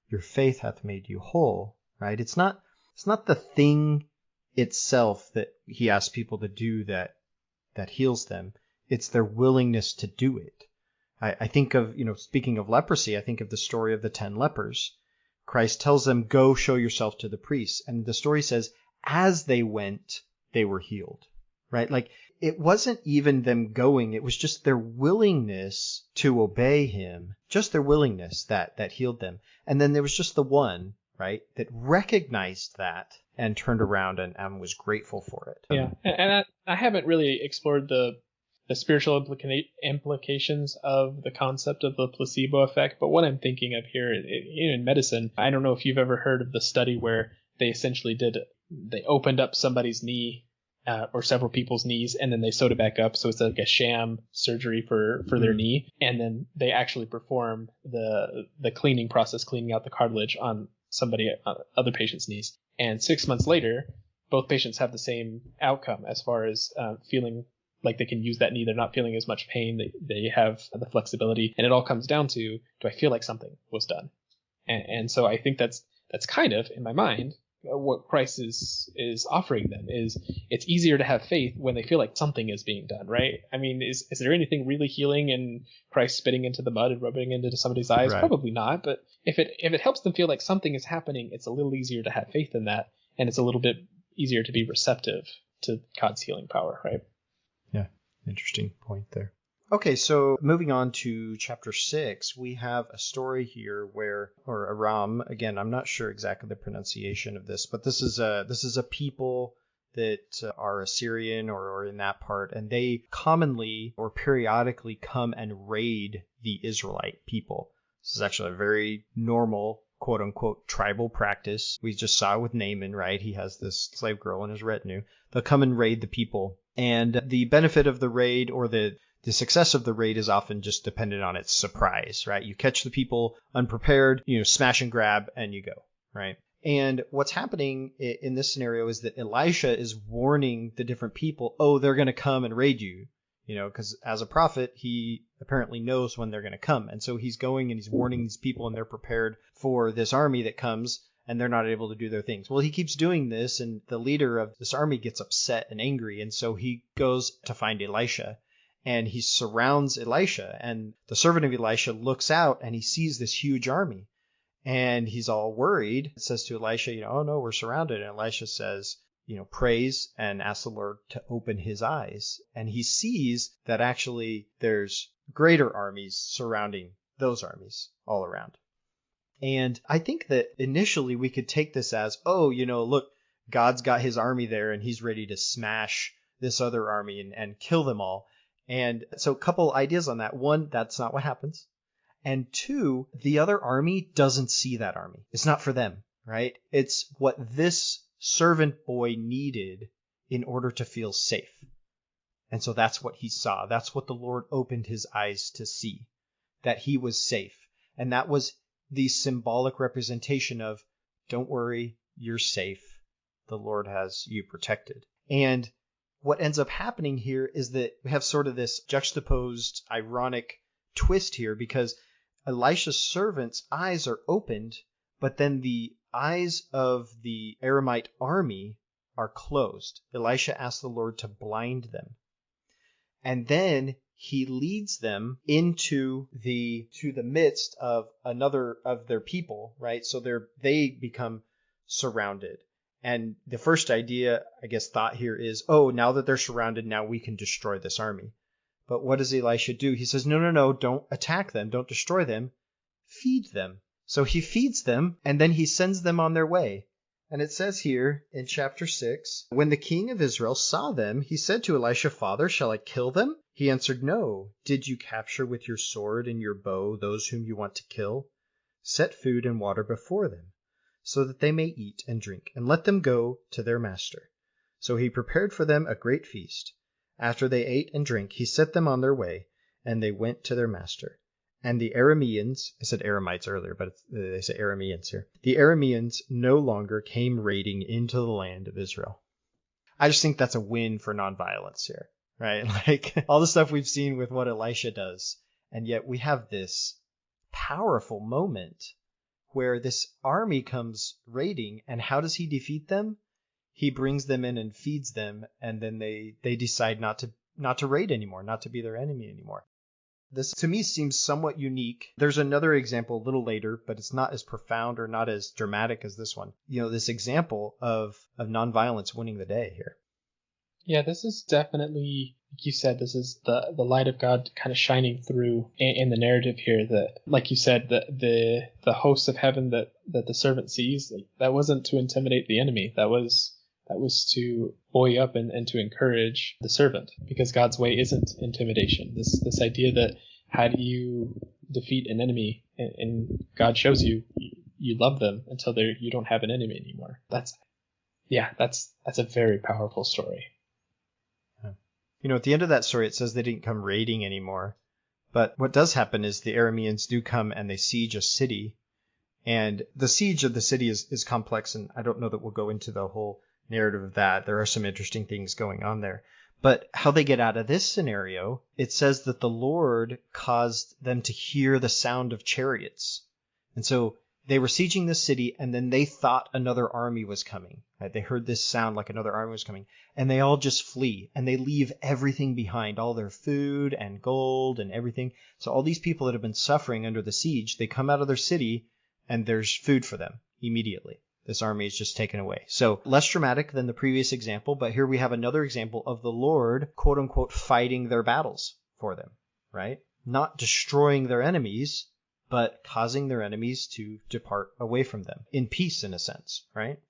your faith hath made you whole, right? It's not the thing itself that he asks people to do that heals them. It's their willingness to do it. I think of, you know, speaking of leprosy, I think of the story of the 10 lepers. Christ tells them, go show yourself to the priests. And the story says, as they went, they were healed, right? Like it wasn't even them going. It was just their willingness to obey him, just their willingness that healed them. And then there was just the one, right, that recognized that and turned around and was grateful for it. Yeah. And I haven't really explored the spiritual implications of the concept of the placebo effect. But what I'm thinking of here in medicine, I don't know if you've ever heard of the study where they essentially they opened up somebody's knee or several people's knees, and then they sewed it back up. So it's like a sham surgery for their knee. And then they actually perform the cleaning process, cleaning out the cartilage on other patient's knees. And 6 months later, both patients have the same outcome as far as feeling like they can use that knee. They're not feeling as much pain. They have the flexibility. And it all comes down to, do I feel like something was done? And so I think that's kind of, in my mind, what Christ is offering them is it's easier to have faith when they feel like something is being done, right? I mean, is there anything really healing in Christ spitting into the mud and rubbing it into somebody's eyes? Right. Probably not. But if it helps them feel like something is happening, it's a little easier to have faith in that. And it's a little bit easier to be receptive to God's healing power, right? Yeah, interesting point there. Okay, so moving on to chapter 6, we have a story here or Aram, again, I'm not sure exactly the pronunciation of this, but this is a people that are Assyrian or in that part, and they commonly or periodically come and raid the Israelite people. This is actually a very normal, quote unquote, tribal practice. We just saw with Naaman, right? He has this slave girl in his retinue. They'll come and raid the people. And the benefit of the raid or the success of the raid is often just dependent on its surprise, right? You catch the people unprepared, smash and grab, and you go, right? And what's happening in this scenario is that Elisha is warning the different people, they're going to come and raid you, because as a prophet, he apparently knows when they're going to come. And so he's going and he's warning these people, and they're prepared for this army that comes, and they're not able to do their things. Well, he keeps doing this, and the leader of this army gets upset and angry, and so he goes to find Elisha. And he surrounds Elisha, and the servant of Elisha looks out and he sees this huge army, and he's all worried. It says to Elisha, oh no, we're surrounded. And Elisha says, prays and asks the Lord to open his eyes. And he sees that actually there's greater armies surrounding those armies all around. And I think that initially we could take this as, look, God's got his army there and he's ready to smash this other army and kill them all. And so a couple ideas on that. One, that's not what happens. And two, the other army doesn't see that army. It's not for them, right? It's what this servant boy needed in order to feel safe. And so that's what he saw. That's what the Lord opened his eyes to see, that he was safe. And that was the symbolic representation of, don't worry, you're safe. The Lord has you protected. And what ends up happening here is that we have sort of this juxtaposed, ironic twist here, because Elisha's servants' eyes are opened, but then the eyes of the Aramite army are closed. Elisha asks the Lord to blind them. And then he leads them into the midst of another of their people, right? So they become surrounded. And the first idea, I guess, thought here is, oh, now that they're surrounded, now we can destroy this army. But what does Elisha do? He says, no, don't attack them. Don't destroy them. Feed them. So he feeds them, and then he sends them on their way. And it says here in chapter 6, when the king of Israel saw them, he said to Elisha, Father, shall I kill them? He answered, No. Did you capture with your sword and your bow those whom you want to kill? Set food and water before them, so that they may eat and drink, and let them go to their master. So he prepared for them a great feast. After they ate and drank, he set them on their way, and they went to their master. And the Arameans, I said Aramites earlier, but they say Arameans here. The Arameans no longer came raiding into the land of Israel. I just think that's a win for nonviolence here, right? Like all the stuff we've seen with what Elisha does. And yet we have this powerful moment where this army comes raiding, and how does he defeat them? He brings them in and feeds them, and then they decide not to raid anymore, not to be their enemy anymore. This, to me, seems somewhat unique. There's another example a little later, but it's not as profound or not as dramatic as this one. This example of nonviolence winning the day here. Yeah, this is definitely, like you said, this is the light of God kind of shining through in the narrative here. That, like you said, the hosts of heaven that the servant sees, that wasn't to intimidate the enemy. That was to buoy up and to encourage the servant, because God's way isn't intimidation. This idea that how do you defeat an enemy, and God shows you love them until you don't have an enemy anymore. That's a very powerful story. At the end of that story, it says they didn't come raiding anymore. But what does happen is the Arameans do come and they siege a city. And the siege of the city is complex, and I don't know that we'll go into the whole narrative of that. There are some interesting things going on there. But how they get out of this scenario, it says that the Lord caused them to hear the sound of chariots. And so they were sieging the city, and then they thought another army was coming. Right? They heard this sound like another army was coming, and they all just flee, and they leave everything behind, all their food and gold and everything. So all these people that have been suffering under the siege, they come out of their city, and there's food for them immediately. This army is just taken away. So less dramatic than the previous example, but here we have another example of the Lord, quote unquote, fighting their battles for them, right? Not destroying their enemies, but causing their enemies to depart away from them in peace, in a sense, right?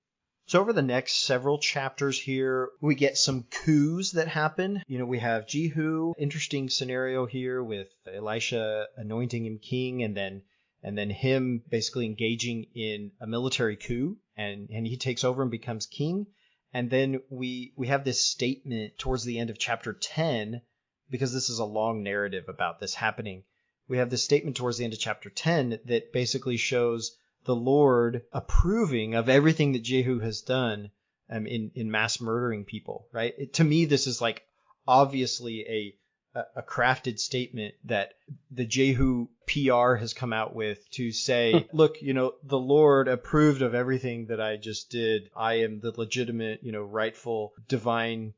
So over the next several chapters here, we get some coups that happen. We have Jehu, interesting scenario here with Elisha anointing him king, and then him basically engaging in a military coup, and he takes over and becomes king. And then we have this statement towards the end of chapter 10, because this is a long narrative about this happening. We have this statement towards the end of chapter 10 that basically shows the Lord approving of everything that Jehu has done in mass murdering people, right? To me, this is like obviously a crafted statement that the Jehu PR has come out with to say, look, the Lord approved of everything that I just did. I am the legitimate, rightful, divinely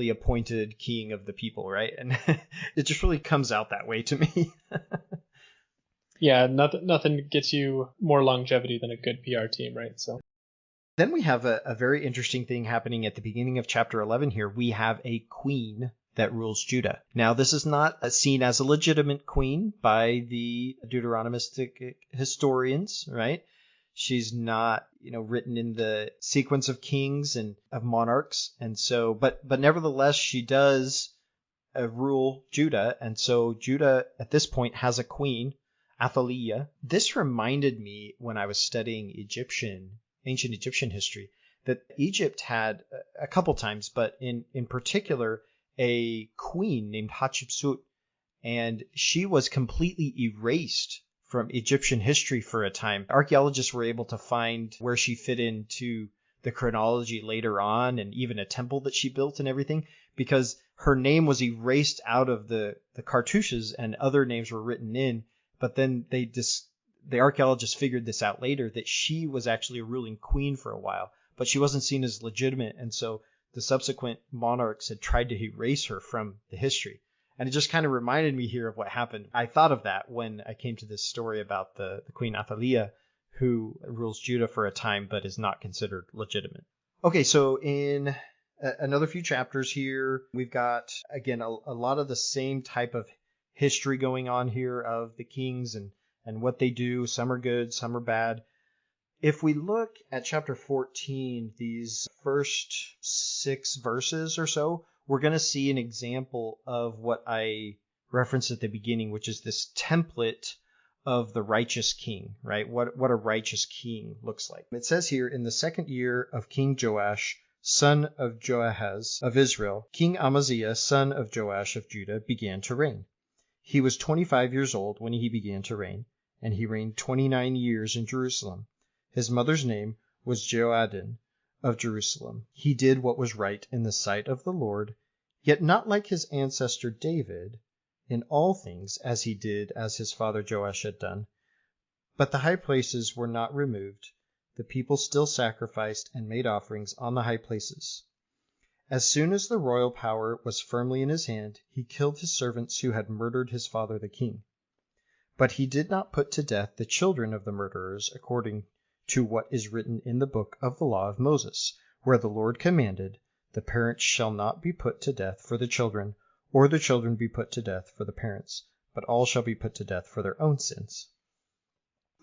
appointed king of the people, right? And it just really comes out that way to me. Yeah, nothing gets you more longevity than a good PR team, right? So then we have a very interesting thing happening at the beginning of chapter 11 here. We have a queen that rules Judah. Now, this is not seen as a legitimate queen by the Deuteronomistic historians, right? She's not, written in the sequence of kings and of monarchs. And so, but nevertheless, she does rule Judah. And so Judah at this point has a queen, Athaliah. This reminded me when I was studying ancient Egyptian history, that Egypt had a couple times, but in particular, a queen named Hatshepsut, and she was completely erased from Egyptian history for a time. Archaeologists were able to find where she fit into the chronology later on, and even a temple that she built and everything, because her name was erased out of the cartouches and other names were written in, But then the archaeologists figured this out later, that she was actually a ruling queen for a while, but she wasn't seen as legitimate. And so the subsequent monarchs had tried to erase her from the history. And it just kind of reminded me here of what happened. I thought of that when I came to this story about the Queen Athaliah, who rules Judah for a time, but is not considered legitimate. Okay, so in another few chapters here, we've got, again, a lot of the same type of history going on here of the kings and what they do. Some are good, some are bad. If we look at chapter 14, these first 6 verses or so, we're going to see an example of what I referenced at the beginning, which is this template of the righteous king, right? What a righteous king looks like. It says here, in the 2nd year of King Joash, son of Joahaz of Israel, King Amaziah, son of Joash of Judah, began to reign. He was 25 years old when he began to reign, and he reigned 29 years in Jerusalem. His mother's name was Jehoaddin of Jerusalem. He did what was right in the sight of the Lord, yet not like his ancestor David, in all things as he did as his father Joash had done. But the high places were not removed. The people still sacrificed and made offerings on the high places. As soon as the royal power was firmly in his hand, he killed his servants who had murdered his father the king. But he did not put to death the children of the murderers, according to what is written in the book of the law of Moses, where the Lord commanded, the parents shall not be put to death for the children, or the children be put to death for the parents, but all shall be put to death for their own sins.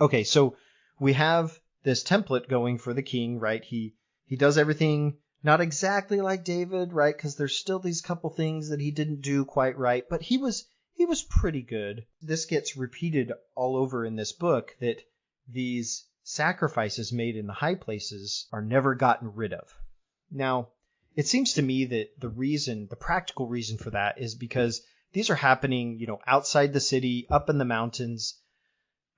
Okay, so we have this template going for the king, right? He does everything not exactly like David, right? Because there's still these couple things that he didn't do quite right, but he was pretty good. This gets repeated all over in this book, that these sacrifices made in the high places are never gotten rid of. Now, it seems to me that the practical reason for that is because these are happening, outside the city, up in the mountains.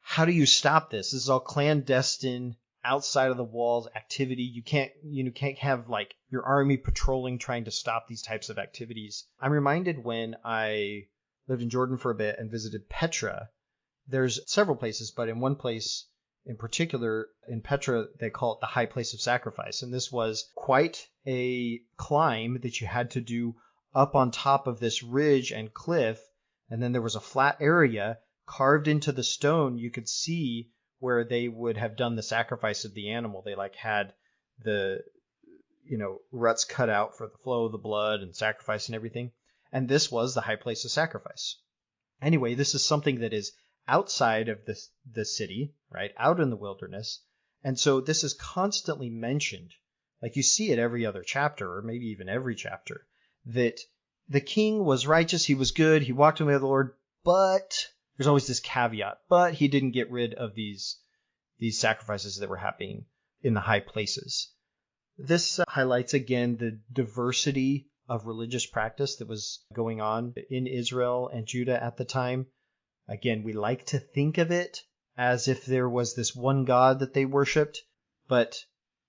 How do you stop this? This is all clandestine, outside of the walls activity. You can't have like your army patrolling trying to stop these types of activities. I'm reminded when I lived in Jordan for a bit and visited Petra. There's several places, but in one place in particular, in Petra, they call it the high place of sacrifice. And this was quite a climb that you had to do up on top of this ridge and cliff. And then there was a flat area carved into the stone. You could see where they would have done the sacrifice of the animal. They had the, ruts cut out for the flow of the blood and sacrifice and everything. And this was the high place of sacrifice. Anyway, this is something that is outside of the city, right, out in the wilderness. And so this is constantly mentioned, like you see it every other chapter, or maybe even every chapter, that the king was righteous, he was good, he walked in the way of the Lord, but there's always this caveat, but he didn't get rid of these sacrifices that were happening in the high places. This highlights again the diversity of religious practice that was going on in Israel and Judah at the time. Again, we like to think of it as if there was this one God that they worshipped, but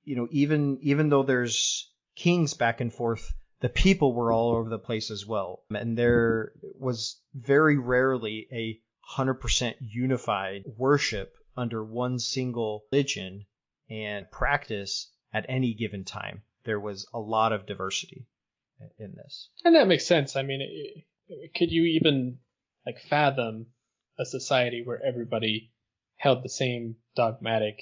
even though there's kings back and forth, the people were all over the place as well, and there was very rarely a 100% unified worship under one single religion and practice at any given time. There was a lot of diversity in this, and that makes sense. I mean, could you even fathom a society where everybody held the same dogmatic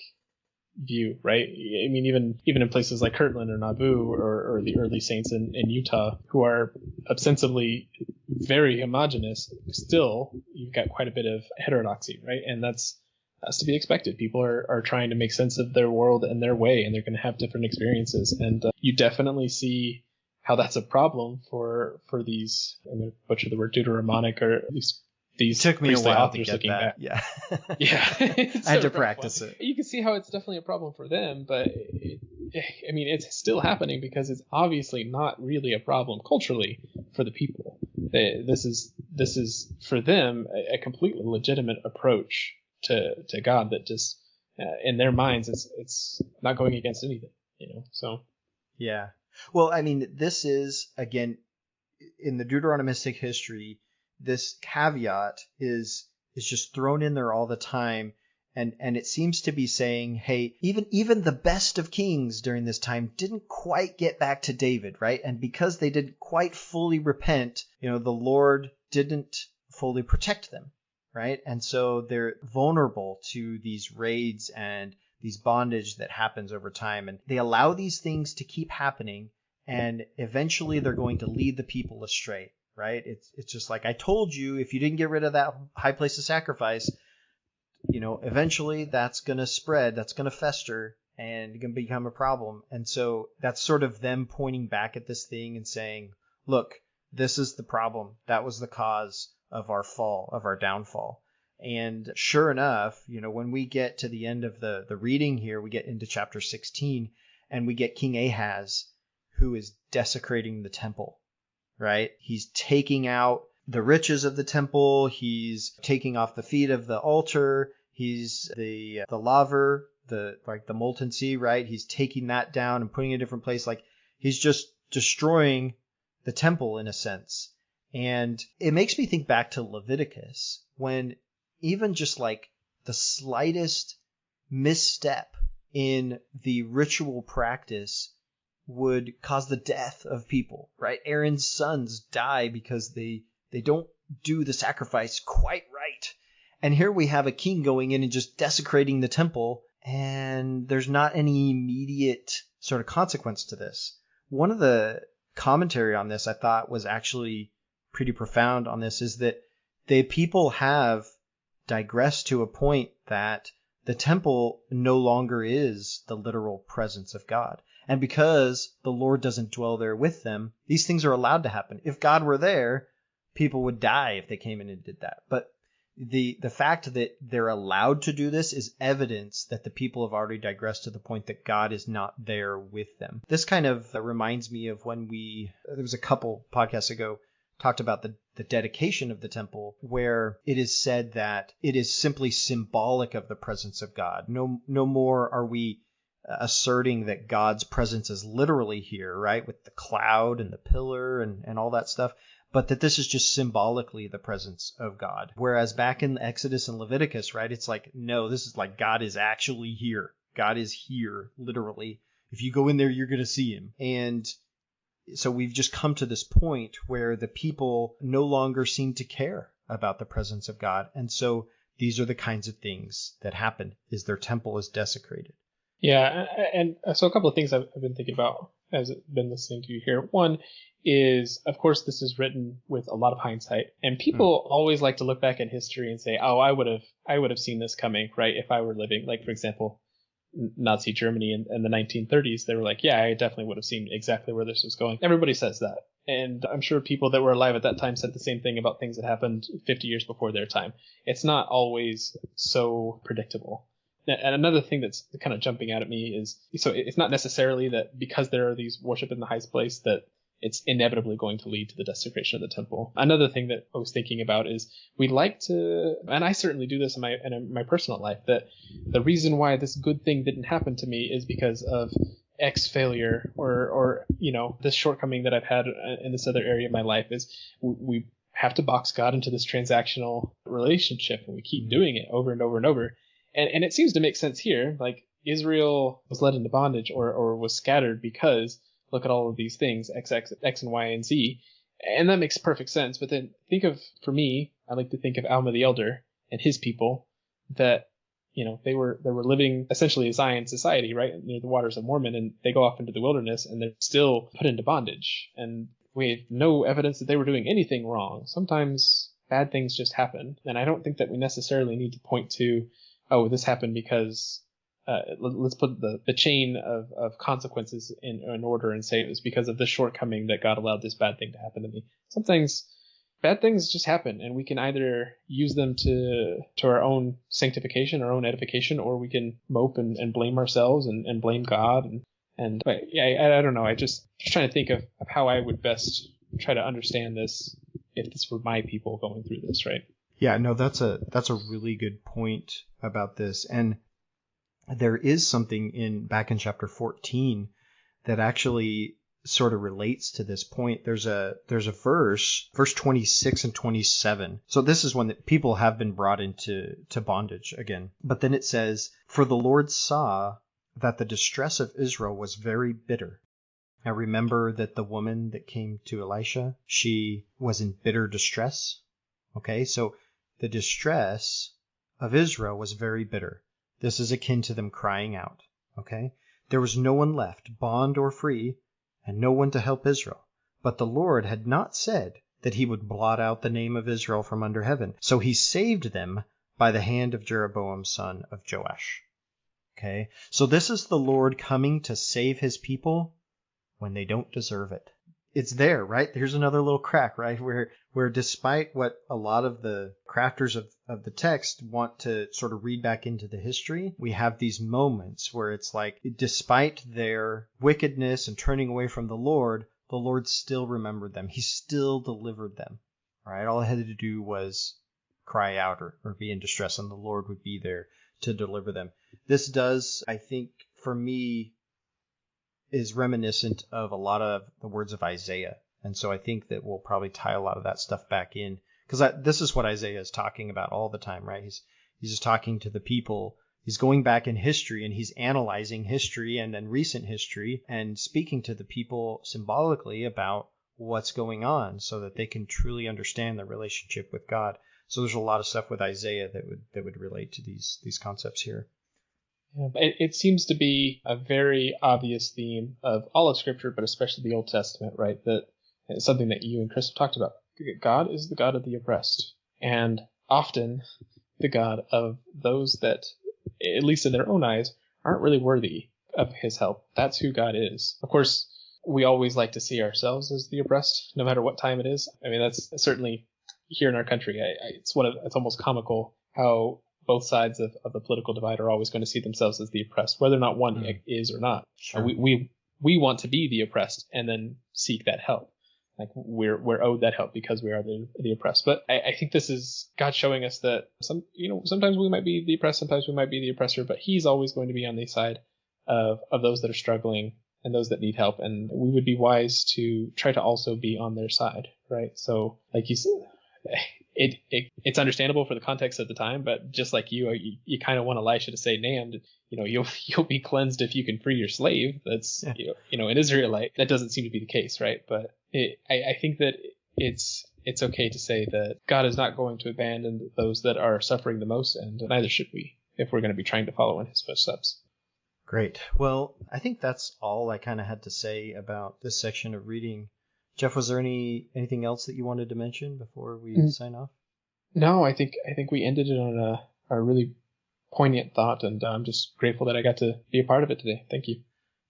view, right? I mean, even in places like Kirtland or Nauvoo or the early saints in Utah, who are ostensibly very homogenous, still you've got quite a bit of heterodoxy, right? And that's to be expected. People are trying to make sense of their world and their way, and they're going to have different experiences. And you definitely see how that's a problem for these, I'm going to butcher the word, Deuteronomic, or at least these took me a while to get that. Back. Yeah. I had to practice it. You can see how it's definitely a problem for them, but it's still happening because it's obviously not really a problem culturally for the people. This is for them a completely legitimate approach to God that just in their minds it's not going against anything, So yeah. Well, I mean, this is again in the Deuteronomistic history. This caveat is is just thrown in there all the time. And it seems to be saying, hey, even the best of kings during this time didn't quite get back to David, right? And because they didn't quite fully repent, the Lord didn't fully protect them, right? And so they're vulnerable to these raids and these bondage that happens over time. And they allow these things to keep happening, and eventually they're going to lead the people astray, right? It's just like, I told you, if you didn't get rid of that high place of sacrifice, eventually that's going to spread, that's going to fester, and going to become a problem. And so that's sort of them pointing back at this thing and saying, look, this is the problem. That was the cause of our fall, of our downfall. And sure enough, when we get to the end of the reading here, we get into chapter 16, and we get King Ahaz, who is desecrating the temple, right? He's taking out the riches of the temple. He's taking off the feet of the altar. He's the laver, the molten sea, right? He's taking that down and putting it in a different place. Like, he's just destroying the temple in a sense. And it makes me think back to Leviticus, when even just like the slightest misstep in the ritual practice would cause the death of people, right? Aaron's sons die because they don't do the sacrifice quite right. And here we have a king going in and just desecrating the temple, and there's not any immediate sort of consequence to this. One of the commentary on this I thought was actually pretty profound on this, is that the people have digressed to a point that the temple no longer is the literal presence of God. And because the Lord doesn't dwell there with them, these things are allowed to happen. If God were there, people would die if they came in and did that. But the fact that they're allowed to do this is evidence that the people have already digressed to the point that God is not there with them. This kind of reminds me of when there was a couple podcasts ago, talked about the dedication of the temple, where it is said that it is simply symbolic of the presence of God. No more are we asserting that God's presence is literally here, right, with the cloud and the pillar and all that stuff, but that this is just symbolically the presence of God. Whereas back in Exodus and Leviticus, right, it's like, no, this is like God is actually here. God is here, literally. If you go in there, you're going to see him. And so we've just come to this point where the people no longer seem to care about the presence of God. And so these are the kinds of things that happen, is their temple is desecrated. Yeah, and so a couple of things I've been thinking about as I've been listening to you here. One is, of course, this is written with a lot of hindsight, and people always like to look back at history and say, "Oh, I would have seen this coming, right? If I were living." Like, for example, Nazi Germany in the 1930s, they were like, "Yeah, I definitely would have seen exactly where this was going." Everybody says that, and I'm sure people that were alive at that time said the same thing about things that happened 50 years before their time. It's not always so predictable. And another thing that's kind of jumping out at me is, so it's not necessarily that because there are these worship in the highest place that it's inevitably going to lead to the desecration of the temple. Another thing that I was thinking about is we like to, and I certainly do this in my personal life, that the reason why this good thing didn't happen to me is because of X failure or this shortcoming that I've had in this other area of my life. Is we have to box God into this transactional relationship, and we keep doing it over and over and over. And it seems to make sense here. Like, Israel was led into bondage or was scattered because look at all of these things, X and Y and Z. And that makes perfect sense. But then for me, I like to think of Alma the Elder and his people, that, they were living essentially a Zion society, right, near the waters of Mormon, and they go off into the wilderness and they're still put into bondage. And we have no evidence that they were doing anything wrong. Sometimes bad things just happen. And I don't think that we necessarily need to point to, oh, this happened because let's put the chain of consequences in order and say it was because of this shortcoming that God allowed this bad thing to happen to me. Sometimes bad things just happen, and we can either use them to our own sanctification, our own edification, or we can mope and blame ourselves and blame God. But yeah, I don't know. I just trying to think of how I would best try to understand this if this were my people going through this, right? Yeah, no, that's a really good point about this. And there is something back in chapter 14 that actually sort of relates to this point. There's a verse 26 and 27. So this is when the people have been brought into bondage again. But then it says, "For the Lord saw that the distress of Israel was very bitter." Now remember that the woman that came to Elisha, she was in bitter distress. Okay, so the distress of Israel was very bitter. This is akin to them crying out. Okay, there was no one left, bond or free, and no one to help Israel. But the Lord had not said that he would blot out the name of Israel from under heaven. So he saved them by the hand of Jeroboam, son of Joash. Okay, so this is the Lord coming to save his people when they don't deserve it. It's there, right? Here's another little crack, right? Where despite what a lot of the crafters of the text want to sort of read back into the history, we have these moments where it's like, despite their wickedness and turning away from the Lord still remembered them. He still delivered them, right? All they had to do was cry out or be in distress, and the Lord would be there to deliver them. This does, I think, for me, is reminiscent of a lot of the words of Isaiah. And so I think that we'll probably tie a lot of that stuff back in, because this is what Isaiah is talking about all the time, right? He's just talking to the people. He's going back in history and he's analyzing history and then recent history and speaking to the people symbolically about what's going on so that they can truly understand their relationship with God. So there's a lot of stuff with Isaiah that would relate to these concepts here. Yeah, it seems to be a very obvious theme of all of Scripture, but especially the Old Testament, right? That it's something that you and Chris have talked about. God is the God of the oppressed, and often the God of those that, at least in their own eyes, aren't really worthy of his help. That's who God is. Of course, we always like to see ourselves as the oppressed, no matter what time it is. I mean, that's certainly here in our country. It's almost comical how both sides of the political divide are always going to see themselves as the oppressed, whether or not one is or not. Sure. We want to be the oppressed and then seek that help. Like we're owed that help because we are the oppressed. But I think this is God showing us that sometimes we might be the oppressed, sometimes we might be the oppressor, but he's always going to be on the side of those that are struggling and those that need help. And we would be wise to try to also be on their side, right? So like you said, it's understandable for the context at the time, but just like you kind of want Elisha to say, "Nan, you'll be cleansed if you can free your slave." That's an Israelite. That doesn't seem to be the case, right? But I think that it's okay to say that God is not going to abandon those that are suffering the most, and neither should we if we're going to be trying to follow in his footsteps. Great. Well, I think that's all I kind of had to say about this section of reading. Jeff, was there anything else that you wanted to mention before we sign off? No, I think we ended it on a really poignant thought, and I'm just grateful that I got to be a part of it today. Thank you.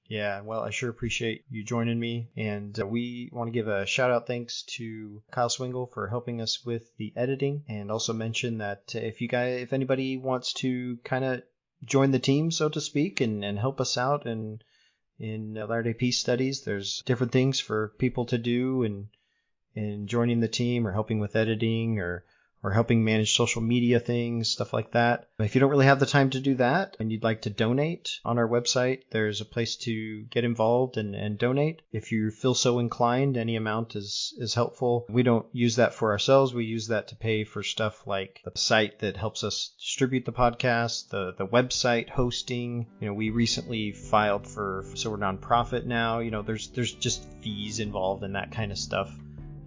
Yeah, well, I sure appreciate you joining me, and we want to give a shout out thanks to Kyle Swingle for helping us with the editing, and also mention that if anybody wants to kind of join the team, so to speak, and help us out in Latter-day Peace studies, there's different things for people to do in joining the team or helping with editing or helping manage social media things, stuff like that. If you don't really have the time to do that and you'd like to donate, on our website, there's a place to get involved and donate. If you feel so inclined, any amount is helpful. We don't use that for ourselves. We use that to pay for stuff like the site that helps us distribute the podcast, the website hosting. We recently filed so we're nonprofit now. There's just fees involved in that kind of stuff.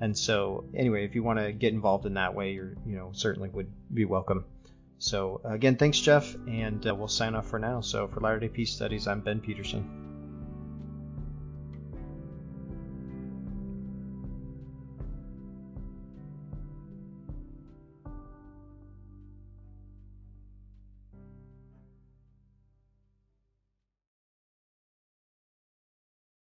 And so anyway, if you want to get involved in that way, you're certainly would be welcome. So again, thanks, Jeff, and we'll sign off for now. So for Latter-day Peace Studies, I'm Ben Peterson.